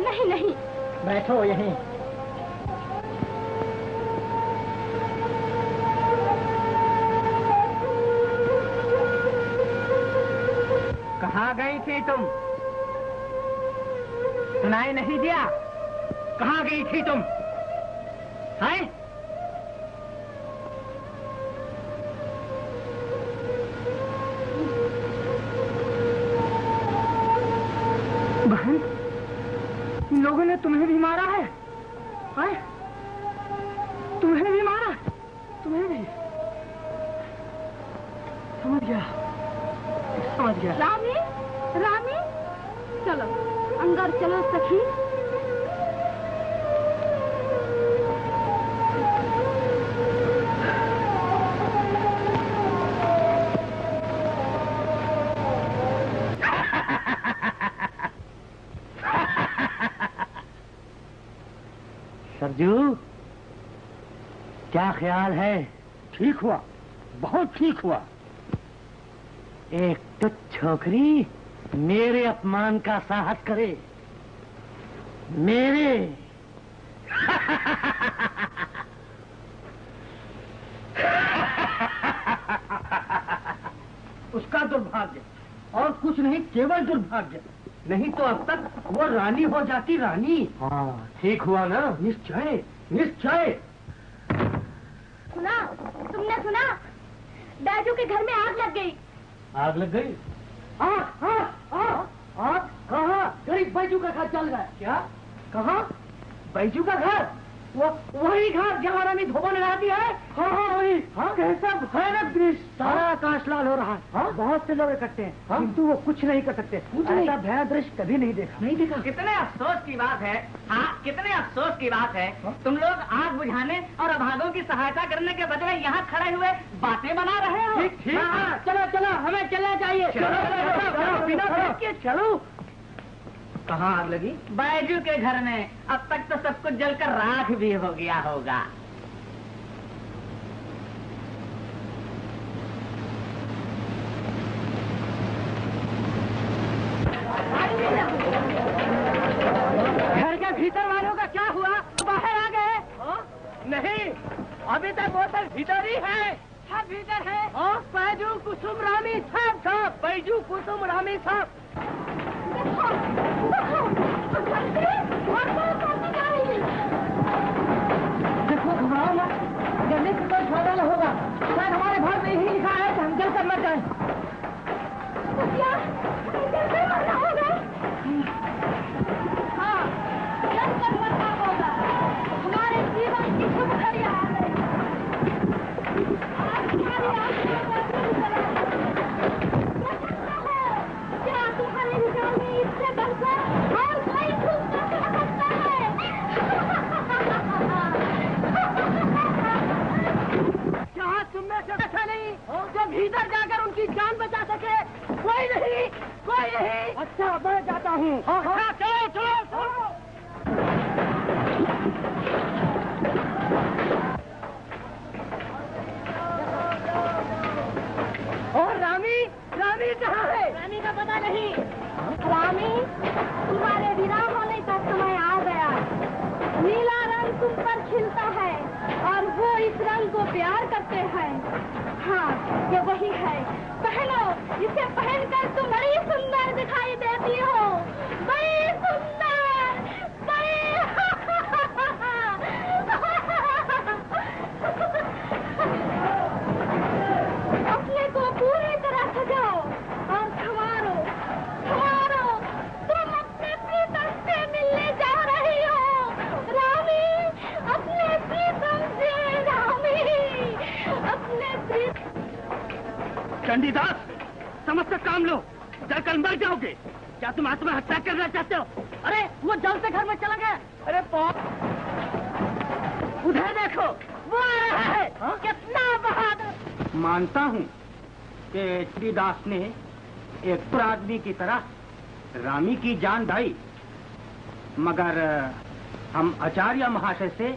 नहीं नहीं, बैठो यहीं। कहाँ गई थी तुम? सुनाई नहीं दिया? कहाँ गई थी तुम? हैं? बहन, इन लोगों ने तुम्हें भी मारा है? हैं? तुम्हें भी मारा? तुम्हें भी? समझ गया, समझ गया। रामी, रामी, चलो अंदर चलो सखी। सरजू, क्या ख्याल है? ठीक हुआ, बहुत ठीक हुआ। एक तुच्छ छोकरी मेरे अपमान का साहस करे, मेरे। उसका दुर्भाग्य, और कुछ नहीं, केवल दुर्भाग्य। नहीं तो अब तक वो रानी हो जाती, रानी। हाँ, ठीक हुआ ना? निश्चय, निश्चय। सुना? तुमने सुना? बैजू के घर में आग लग गई। आग लग गई? आग, आग, आग, आग कहाँ? गरीब बैजू का घर जल गया। क्या? कहाँ? बैजू का घर? वही घर जहाँ रानी धोबा लगाती है। हाँ हाँ वही। हाँ, कैसा भयानक दृश्य, सारा आकाश लाल हो रहा है। हाँ? बहुत से लोग इकट्ठे हैं, किंतु वो कुछ नहीं कर सकते। ऐसा भयानक दृश्य कभी नहीं देखा। नहीं देखा? कितने अफसोस की बात है। हाँ, कितने अफसोस की बात है। तुम लोग आग बुझाने और अभागों की सहायता करने के बदले यहाँ खड़े हुए बातें बना रहे हो। ठीक ठीक। चलो चलो, हमें चलना चाहिए। चलो। कहाँ आग लगी? बैजू के घर में। अब तक तो सब कुछ जलकर राख भी हो गया होगा। घर के भीतर वालों का क्या हुआ? बाहर आ गए? नहीं, अभी तक वो सब भीतर ही है। सब भीतर है? बैजू कुसुम रामी सब, बैजू कुसुम रामी सब। देखो, घबराओ मत, जलने से कोई फायदा न होगा। शायद हमारे भाग में यही लिखा है कि हम जलकर मर जाएं। हाँ, जलकर मरना होगा। हमारे जीवन की शुभ घड़ी आ गई। आज हमारी क्या तुम्हारे विचार में इससे बढ़कर और कोई खुश कर सकता है? क्या तुमने से ऐसा नहीं जो भीतर जाकर उनकी जान बचा सके? कोई नहीं, कोई नहीं। अच्छा, मैं जाता हूँ। अच्छा, चलो चलो चलो। और रामी, रामी कहाँ है? रानी का पता नहीं। रामी, तुम्हारे विदा होने का समय आ गया। नीला रंग तुम पर खिलता है और वो इस रंग को प्यार करते हैं। हाँ, ये वही है। पहनो, इसे पहनकर तुम बड़ी सुंदर दिखाई देती हो। बड़ी सुंदर, बड़ी चंडीदास, समझ कर काम लो, कल मर जाओगे। क्या तुम आत्महत्या करना चाहते हो? अरे वो जल्द से घर में चला गया। अरे उधर देखो, वो आ रहा है। कितना बहादुर। मानता हूँ कि चंडीदास ने एक बुरा आदमी की तरह रामी की जान ढाई, मगर हम आचार्य महाशय से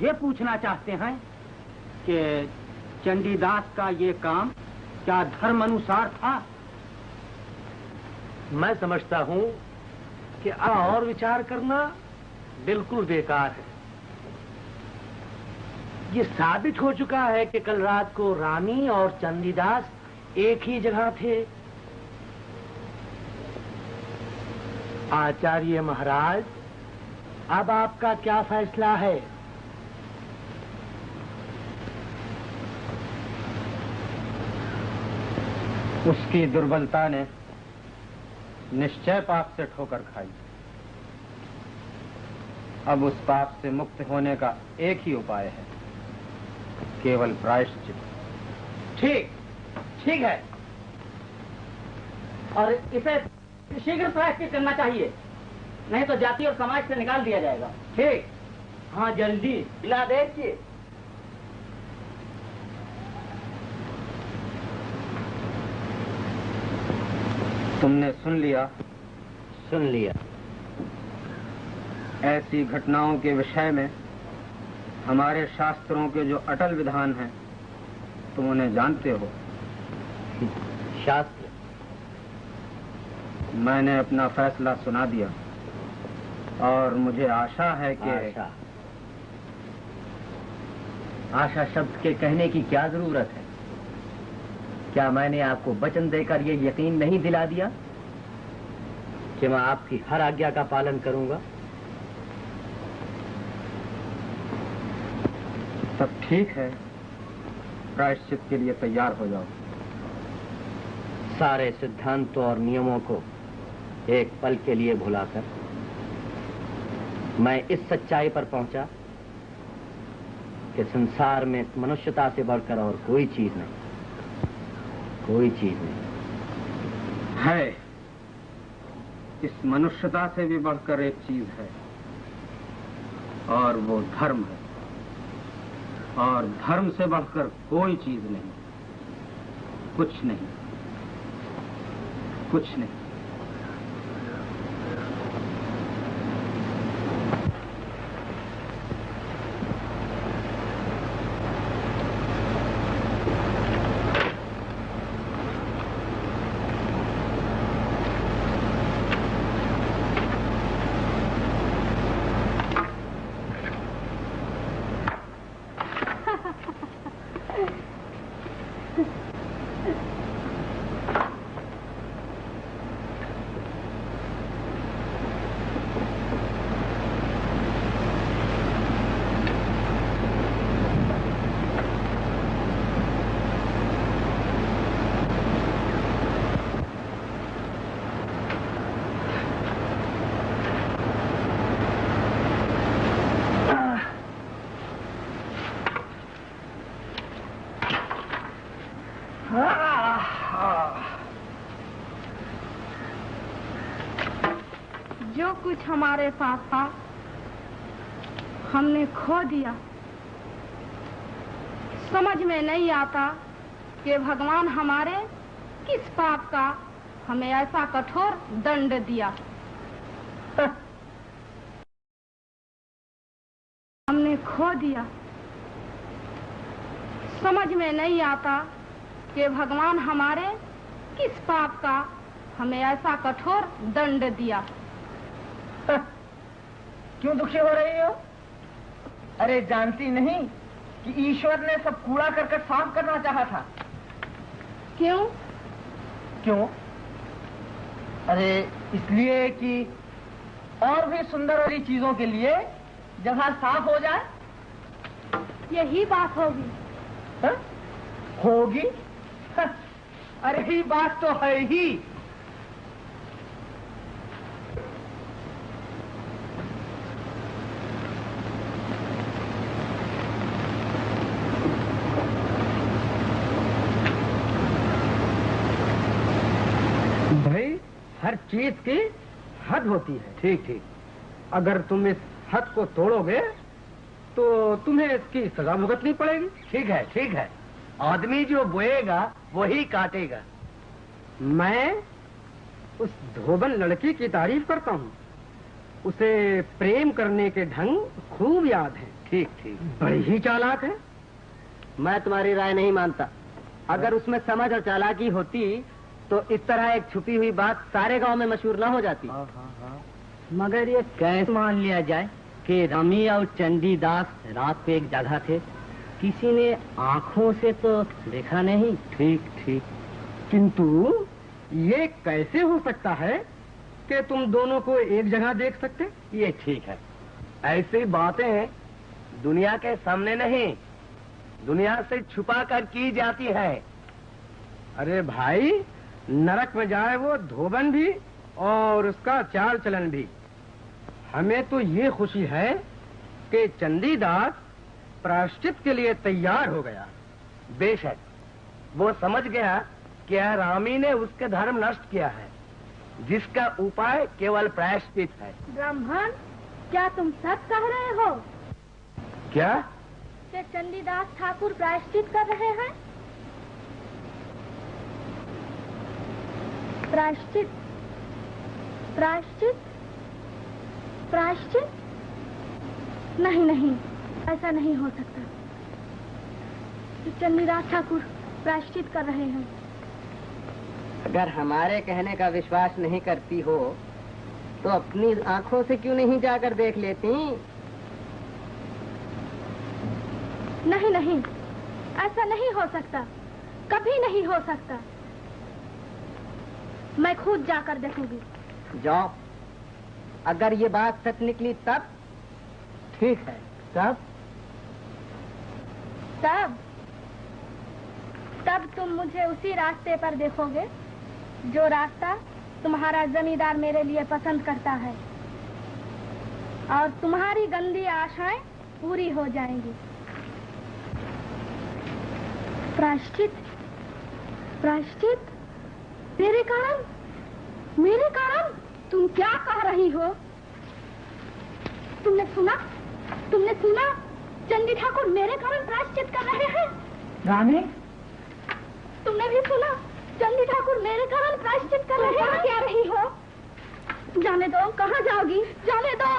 ये पूछना चाहते हैं कि चंडीदास का ये काम क्या धर्म अनुसार था? मैं समझता हूं कि और विचार करना बिल्कुल बेकार है। ये साबित हो चुका है कि कल रात को रानी और चंडीदास एक ही जगह थे। आचार्य महाराज, अब आपका क्या फैसला है? उसकी दुर्बलता ने निश्चय पाप से ठोकर खाई। अब उस पाप से मुक्त होने का एक ही उपाय है, केवल प्रायश्चित। ठीक है, और इसे शीघ्र प्रायश्चित करना चाहिए, नहीं तो जाति और समाज से निकाल दिया जाएगा। ठीक, हाँ जल्दी दिला देखिए। तुमने सुन लिया? सुन लिया। ऐसी घटनाओं के विषय में हमारे शास्त्रों के जो अटल विधान हैं, तुम उन्हें जानते हो? शास्त्र? मैंने अपना फैसला सुना दिया और मुझे आशा है कि आशा शब्द के कहने की क्या जरूरत है? क्या मैंने आपको वचन देकर ये यकीन नहीं दिला दिया कि मैं आपकी हर आज्ञा का पालन करूंगा? तब ठीक है, प्रायश्चित के लिए तैयार हो जाओ। सारे सिद्धांतों और नियमों को एक पल के लिए भुलाकर मैं इस सच्चाई पर पहुंचा कि संसार में मनुष्यता से बढ़कर और कोई चीज नहीं, कोई चीज नहीं है। इस मनुष्यता से भी बढ़कर एक चीज है, और वो धर्म है, और धर्म से बढ़कर कोई चीज नहीं, कुछ नहीं, कुछ नहीं। जो कुछ हमारे साथ था हमने खो दिया। समझ में नहीं आता कि भगवान हमारे किस पाप का हमें ऐसा कठोर दंड दिया। हमने खो दिया। समझ में नहीं आता कि भगवान हमारे किस पाप का हमें ऐसा कठोर दंड दिया। क्यों दुखी हो रही हो? अरे जानती नहीं कि ईश्वर ने सब कूड़ा करकट साफ करना चाहा था। क्यों? क्यों? अरे इसलिए कि और भी सुंदर वाली चीजों के लिए जगह साफ हो जाए। यही बात होगी। हा? होगी? अरे ही बात तो है ही। भाई हर चीज की हद होती है। ठीक ठीक। अगर तुम इस हद को तोड़ोगे तो तुम्हें इसकी सजा भुगतनी पड़ेगी। ठीक है। आदमी जो बोएगा वही काटेगा। मैं उस धोबन लड़की की तारीफ करता हूँ। उसे प्रेम करने के ढंग खूब याद है। ठीक ठीक। बड़ी ही चालाक है। मैं तुम्हारी राय नहीं मानता। अगर उसमें समझ और चालाकी होती तो इस तरह एक छुपी हुई बात सारे गांव में मशहूर ना हो जाती। मगर ये कैसे मान लिया जाए कि रामी और चंडीदास रात को एक जगह थे? किसी ने आंखों से तो देखा नहीं। ठीक ठीक। किंतु ये कैसे हो सकता है कि तुम दोनों को एक जगह देख सकते? ये ठीक है। ऐसी बातें दुनिया के सामने नहीं, दुनिया से छुपा कर की जाती है। अरे भाई, नरक में जाए वो धोबन भी और उसका चाल चलन भी। हमें तो ये खुशी है कि चंडीदास प्रायश्चित के लिए तैयार हो गया। बेशक वो समझ गया कि रामी ने उसके धर्म नष्ट किया है, जिसका उपाय केवल प्रायश्चित है। ब्राह्मण, क्या तुम सच कह रहे हो? क्या? कि चंडीदास ठाकुर प्रायश्चित कर रहे हैं? प्रायश्चित प्रायश्चित प्रायश्चित? नहीं, ऐसा नहीं हो सकता। चंडीदास ठाकुर प्रायश्चित कर रहे हैं। अगर हमारे कहने का विश्वास नहीं करती हो तो अपनी आंखों से क्यों नहीं जाकर देख लेती? नहीं, ऐसा नहीं हो सकता, कभी नहीं हो सकता। मैं खुद जाकर देखूंगी। जाओ। अगर ये बात सच निकली तब? ठीक है। तब तुम मुझे उसी रास्ते पर देखोगे जो रास्ता तुम्हारा जमींदार मेरे लिए पसंद करता है, और तुम्हारी गंदी आशाएं पूरी हो जाएंगी। प्रायश्चित मेरे कारण? तुम क्या कह रही हो? तुमने सुना? चंडी ठाकुर मेरे कारण प्रायश्चित कर रहे हैं। रानी, तुमने भी सुना? चंडी ठाकुर मेरे कारण प्रायश्चित कर रहे हैं। क्या रही हो? जाने दो। कहाँ जाओगी? जाने दो।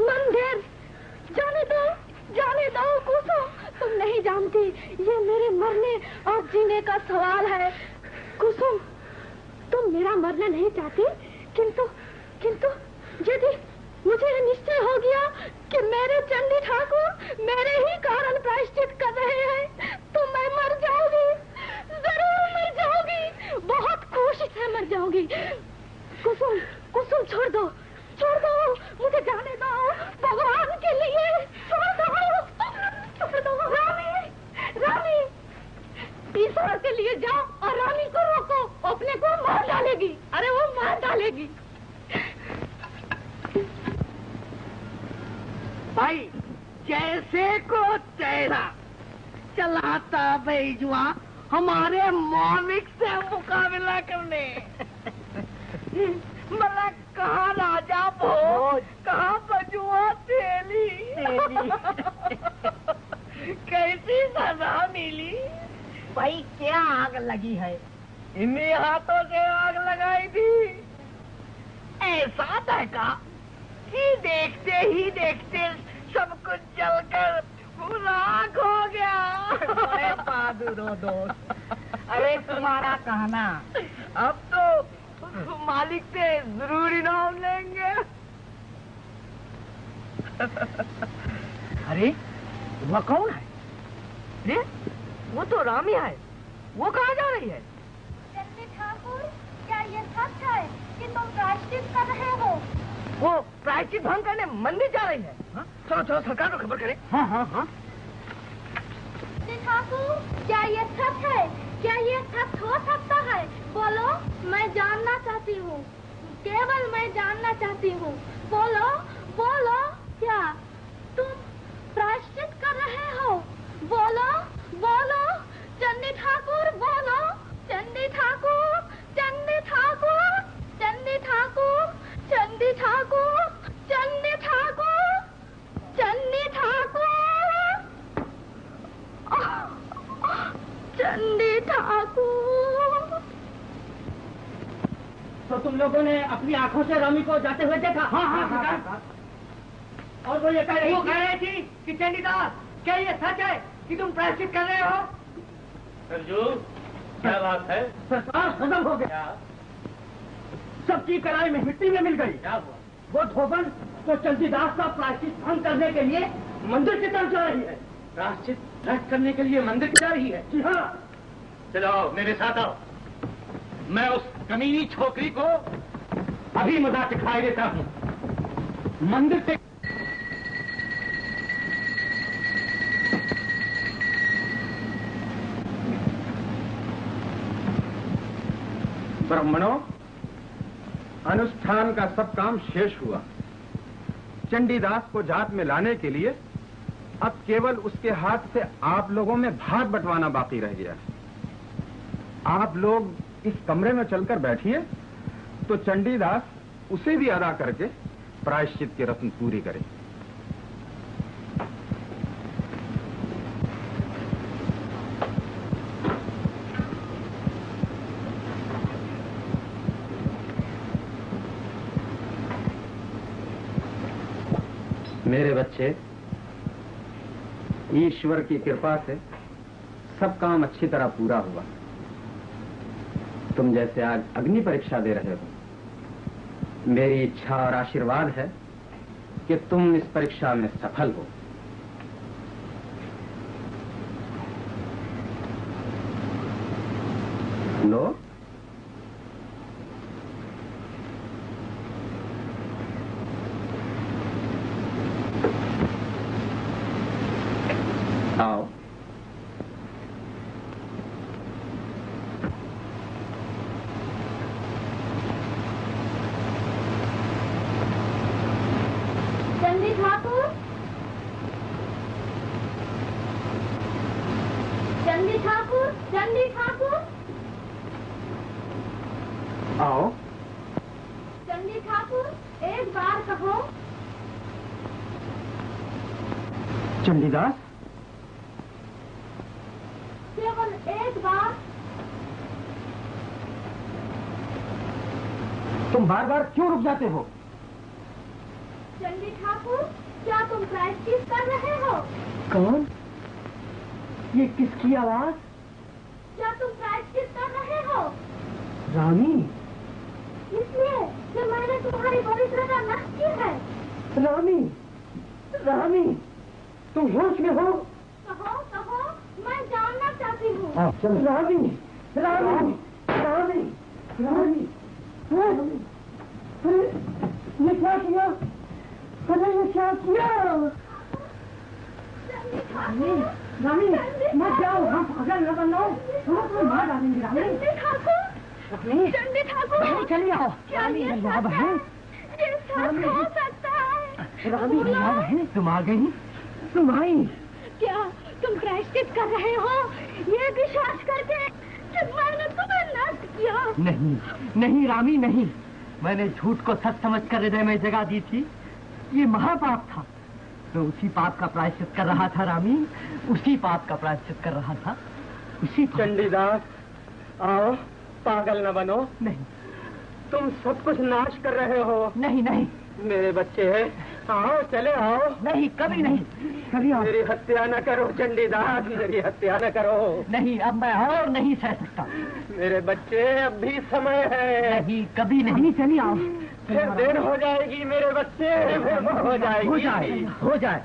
मंदिर। जाने दो कुसुम। तुम नहीं जानती, ये मेरे मरने और जीने का सवाल है। कुसुम, तुम मेरा मरना नहीं चाहती, किंतु यदि मुझे निश्चय हो गया कि मेरे चंडी ठाकुर मेरे ही कारण प्रायश्चित कर रहे हैं, तो मैं मर जाऊंगी, जरूर मर जाऊंगी, बहुत खुशी से मर जाऊंगी। कुसुम छोड़ दो, मुझे जाने दो, भगवान के लिए छोड़ दो। रानी, ईश्वर के लिए जाओ और रानी को रोको, अपने को मार डालेगी। अरे वो मार डालेगी। भाई, जैसे को तेरा चलाता बेजुआ हमारे मौलिक से मुकाबला करने। मतलब कहाँ राजा भोज, कहाँ बजुआ तेली। कैसी सजा मिली? भाई, क्या आग लगी है? इन्हीं हाथों से आग लगाई थी। ऐसा दहका कि देखते ही देखते सब कुछ जलकर राख हो गया। अरे बहादुर हो दोस्त। अरे तुम्हारा कहना, अब तो मालिक से जरूर इनाम लेंगे। अरे वो कौन है? अरे वो तो रामी है। वो कहाँ जा रही है? चंडी ठाकुर, क्या ये सच है कि तुम प्रायश्चित कर रहे हो? वो प्रायश्चित भंग करने मंदिर जा रही है। चलो सरकार को खबर करें। हाँ। चंडी ठाकुर, क्या ये सच है? क्या ये सच हो सकता है? बोलो, मैं जानना चाहती हूँ, केवल मैं जानना चाहती हूँ। बोलो, क्या तुम प्रायश्चित कर रहे हो? बोलो, चंडी ठाकुर, बोलो। चंडी ठाकुर। तुम लोगों ने अपनी आंखों से रामी को जाते हुए देखा? हाँ हाँ हाँ। और वो ये कह रही थी कि चंडीदास, क्या ये सच है कि तुम प्रायश्चित कर रहे हो? सरजू, क्या बात है? सरकार खत्म हो गया, सबकी कलाई में मिट्टी में मिल गई। क्या हुआ? वो धोबन तो चंडीदास का प्रायश्चित भंग करने के लिए मंदिर की तरफ जा रही है। प्रायश्चित भ्रष्ट करने के लिए मंदिर की जा रही है? जी हाँ। चलो मेरे साथ आओ, मैं उस कमीनी छोकरी को अभी मजा सिखाई देता हूँ। मंदिर से ब्राह्मणों, अनुष्ठान का सब काम शेष हुआ। चंडीदास को जात में लाने के लिए अब केवल उसके हाथ से आप लोगों में भाग बंटवाना बाकी रह गया है। आप लोग इस कमरे में चलकर बैठिए तो चंडीदास उसे भी अदा करके प्रायश्चित की रस्म पूरी करे। मेरे बच्चे, ईश्वर की कृपा से सब काम अच्छी तरह पूरा हुआ। तुम जैसे आज अग्नि परीक्षा दे रहे हो, मेरी इच्छा और आशीर्वाद है कि तुम इस परीक्षा में सफल हो। लो, आओ। चंडी ठाकुर, चंडी ठाकुर, चंडी ठाकुर, आओ। चंडी ठाकुर, एक बार कहो। चंडीदास, केवल एक बार। तुम बार बार क्यों रुक जाते हो? चंडी ठाकुर, क्या तुम प्रायश्चित कर रहे हो? कौन? ये किसकी आवाज? क्या तुम प्रायश्चित कर रहे हो? रामी। इसलिए कि मैंने तुम्हारी पवित्रता नष्ट की है। रामी, रामी, तुम होश में हो? कहो, कहो, मैं जानना चाहती हूँ। रामी, रामी, रामी, रामी, रामी, अरे ये क्या किया? अरे ये क्या किया? रामी, मत जाओ, हम पागल न बनो, हम तुम्हें मार डालेंगे। रामी, चंडी ठाकुर, अपनी चंडी ठाकुर, बहन चली आओ। क्या ये सच है? ये सच हो सकता है? रामी, बहन तुम आ गई? तुम आई? क्या तुम प्रायश्चित कर रहे हो? ये विश्वास करके कि मैंने तुम्हें नष्ट किया? नहीं, नहीं रामी, नहीं। मैंने झूठ को सच समझकर हृदय में जगह दी थी। ये महापाप था। मैं उसी पाप का प्रायश्चित कर रहा था रामी, उसी पाप का प्रायश्चित कर रहा था, उसी पाप। चंडीदास, आओ, पागल न बनो। नहीं, तुम सब कुछ नाश कर रहे हो। नहीं, नहीं, मेरे बच्चे हैं, आओ, चले आओ। नहीं, कभी नहीं, कभी आओ। मेरी हत्या न करो चंडीदास, मेरी हत्या न करो। नहीं, अब मैं और नहीं सह सकता। मेरे बच्चे, अब भी समय है। नहीं, कभी नहीं। चलिए आओ। फिर देर हो जाएगी मेरे बच्चे, फिर हो जाएगी। हो जाए, हो जाए,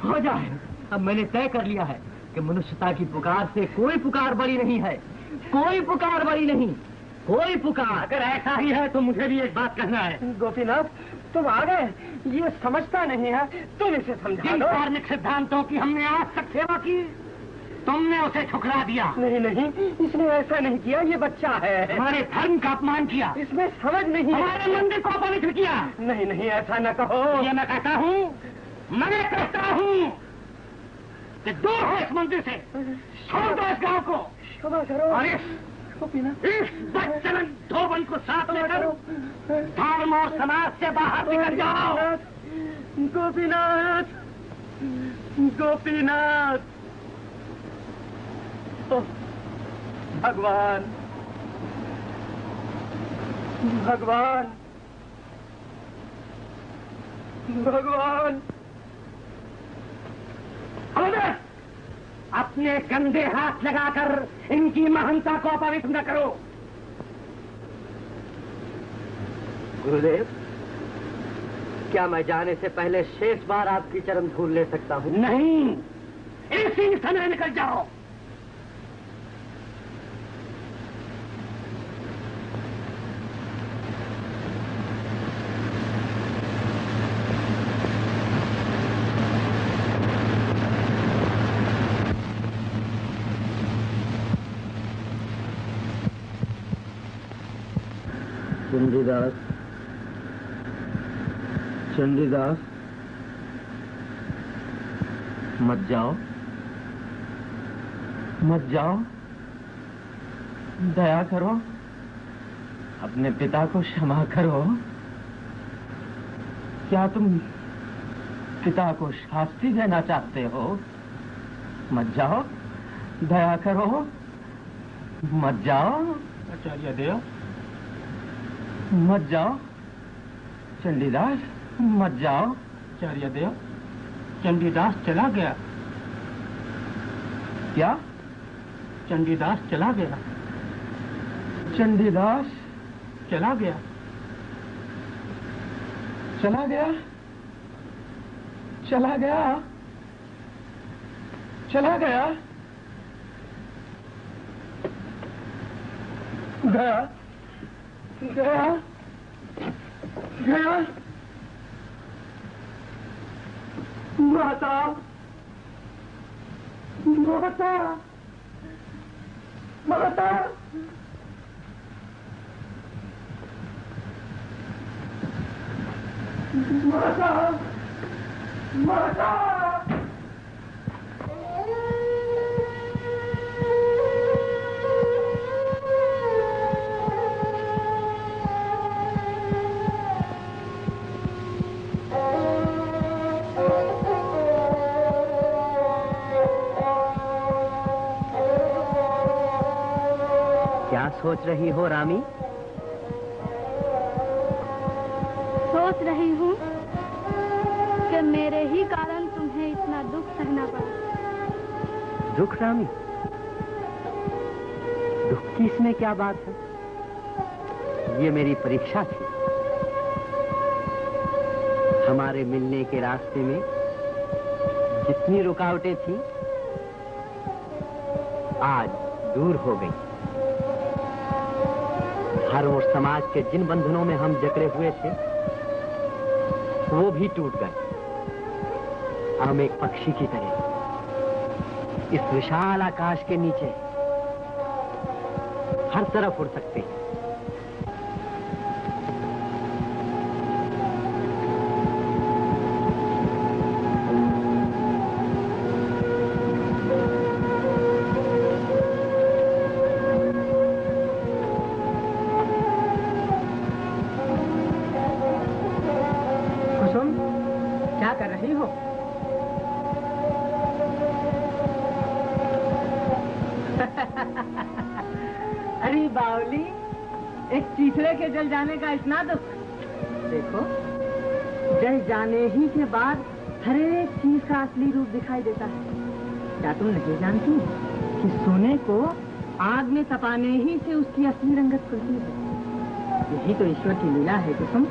हो जाए। अब मैंने तय कर लिया है कि मनुष्यता की पुकार से कोई पुकार बड़ी नहीं है, कोई पुकार बड़ी नहीं, कोई पुकार। अगर ऐसा ही है तो मुझे भी एक बात कहना है। गोपीनाथ, तुम आ गए, ये समझता नहीं है, तुम इसे समझा जिन दो। धार्मिक सिद्धांतों की हमने आज तक सेवा की, तुमने उसे ठुकरा दिया। नहीं नहीं, इसने ऐसा नहीं किया, ये बच्चा है। हमारे धर्म का अपमान किया, इसमें समझ नहीं है। हमारे मंदिर को अपवित्र किया। नहीं नहीं, ऐसा न कहो। ये मैं कहता हूँ, मैं कहता हूँ कि दूर हो इस मंदिर से, छोड़ दो इस गांव को। क्षमा करो। और इस बच्चन धोबन को साथ लेकर धर्म और समाज से बाहर निकल जाओ। गोपीनाथ, गोपीनाथ, ओह, भगवान, भगवान, भगवान! अपने गंदे हाथ लगाकर इनकी महानता को अपवित्र न करो। गुरुदेव, क्या मैं जाने से पहले शेष बार आपकी चरण धूल ले सकता हूँ? नहीं, इसी समय निकल जाओ। चंडीदास, चंडीदास, मत जाओ, मत जाओ, दया करो, अपने पिता को क्षमा करो। क्या तुम पिता को शास्ति देना चाहते हो? मत जाओ, दया करो, मत जाओ। आचार्य देव, मत जाओ। चंडीदास, मत जाओ। आचार्य देव, चंडीदास चला गया। क्या? चंडीदास चला गया। चंडीदास चला गया। चला गया, चला गया, चला गया, गया, गया, गया। माता, माता, माता, माता, माता। क्या सोच रही हो रामी? सोच रही हूँ कि मेरे ही कारण तुम्हें इतना दुख सहना पड़ा। दुख रामी? दुख की इसमें क्या बात है? ये मेरी परीक्षा थी। हमारे मिलने के रास्ते में जितनी रुकावटें थी, आज दूर हो गई। धर्म और समाज के जिन बंधनों में हम जकड़े हुए थे, वो भी टूट गए। हम एक पक्षी की तरह इस विशाल आकाश के नीचे हर तरफ उड़ सकते हैं। कुसुम, क्या कर रही हो? अरे बावली, एक चीथड़े के जल जाने का इतना दुख। देखो, जल जाने ही के बाद हर एक चीज का असली रूप दिखाई देता है। क्या तुम नहीं जानती कि सोने को आग में तपाने ही से उसकी असली रंगत खुलती है? यही तो ईश्वर की लीला है कुसुम।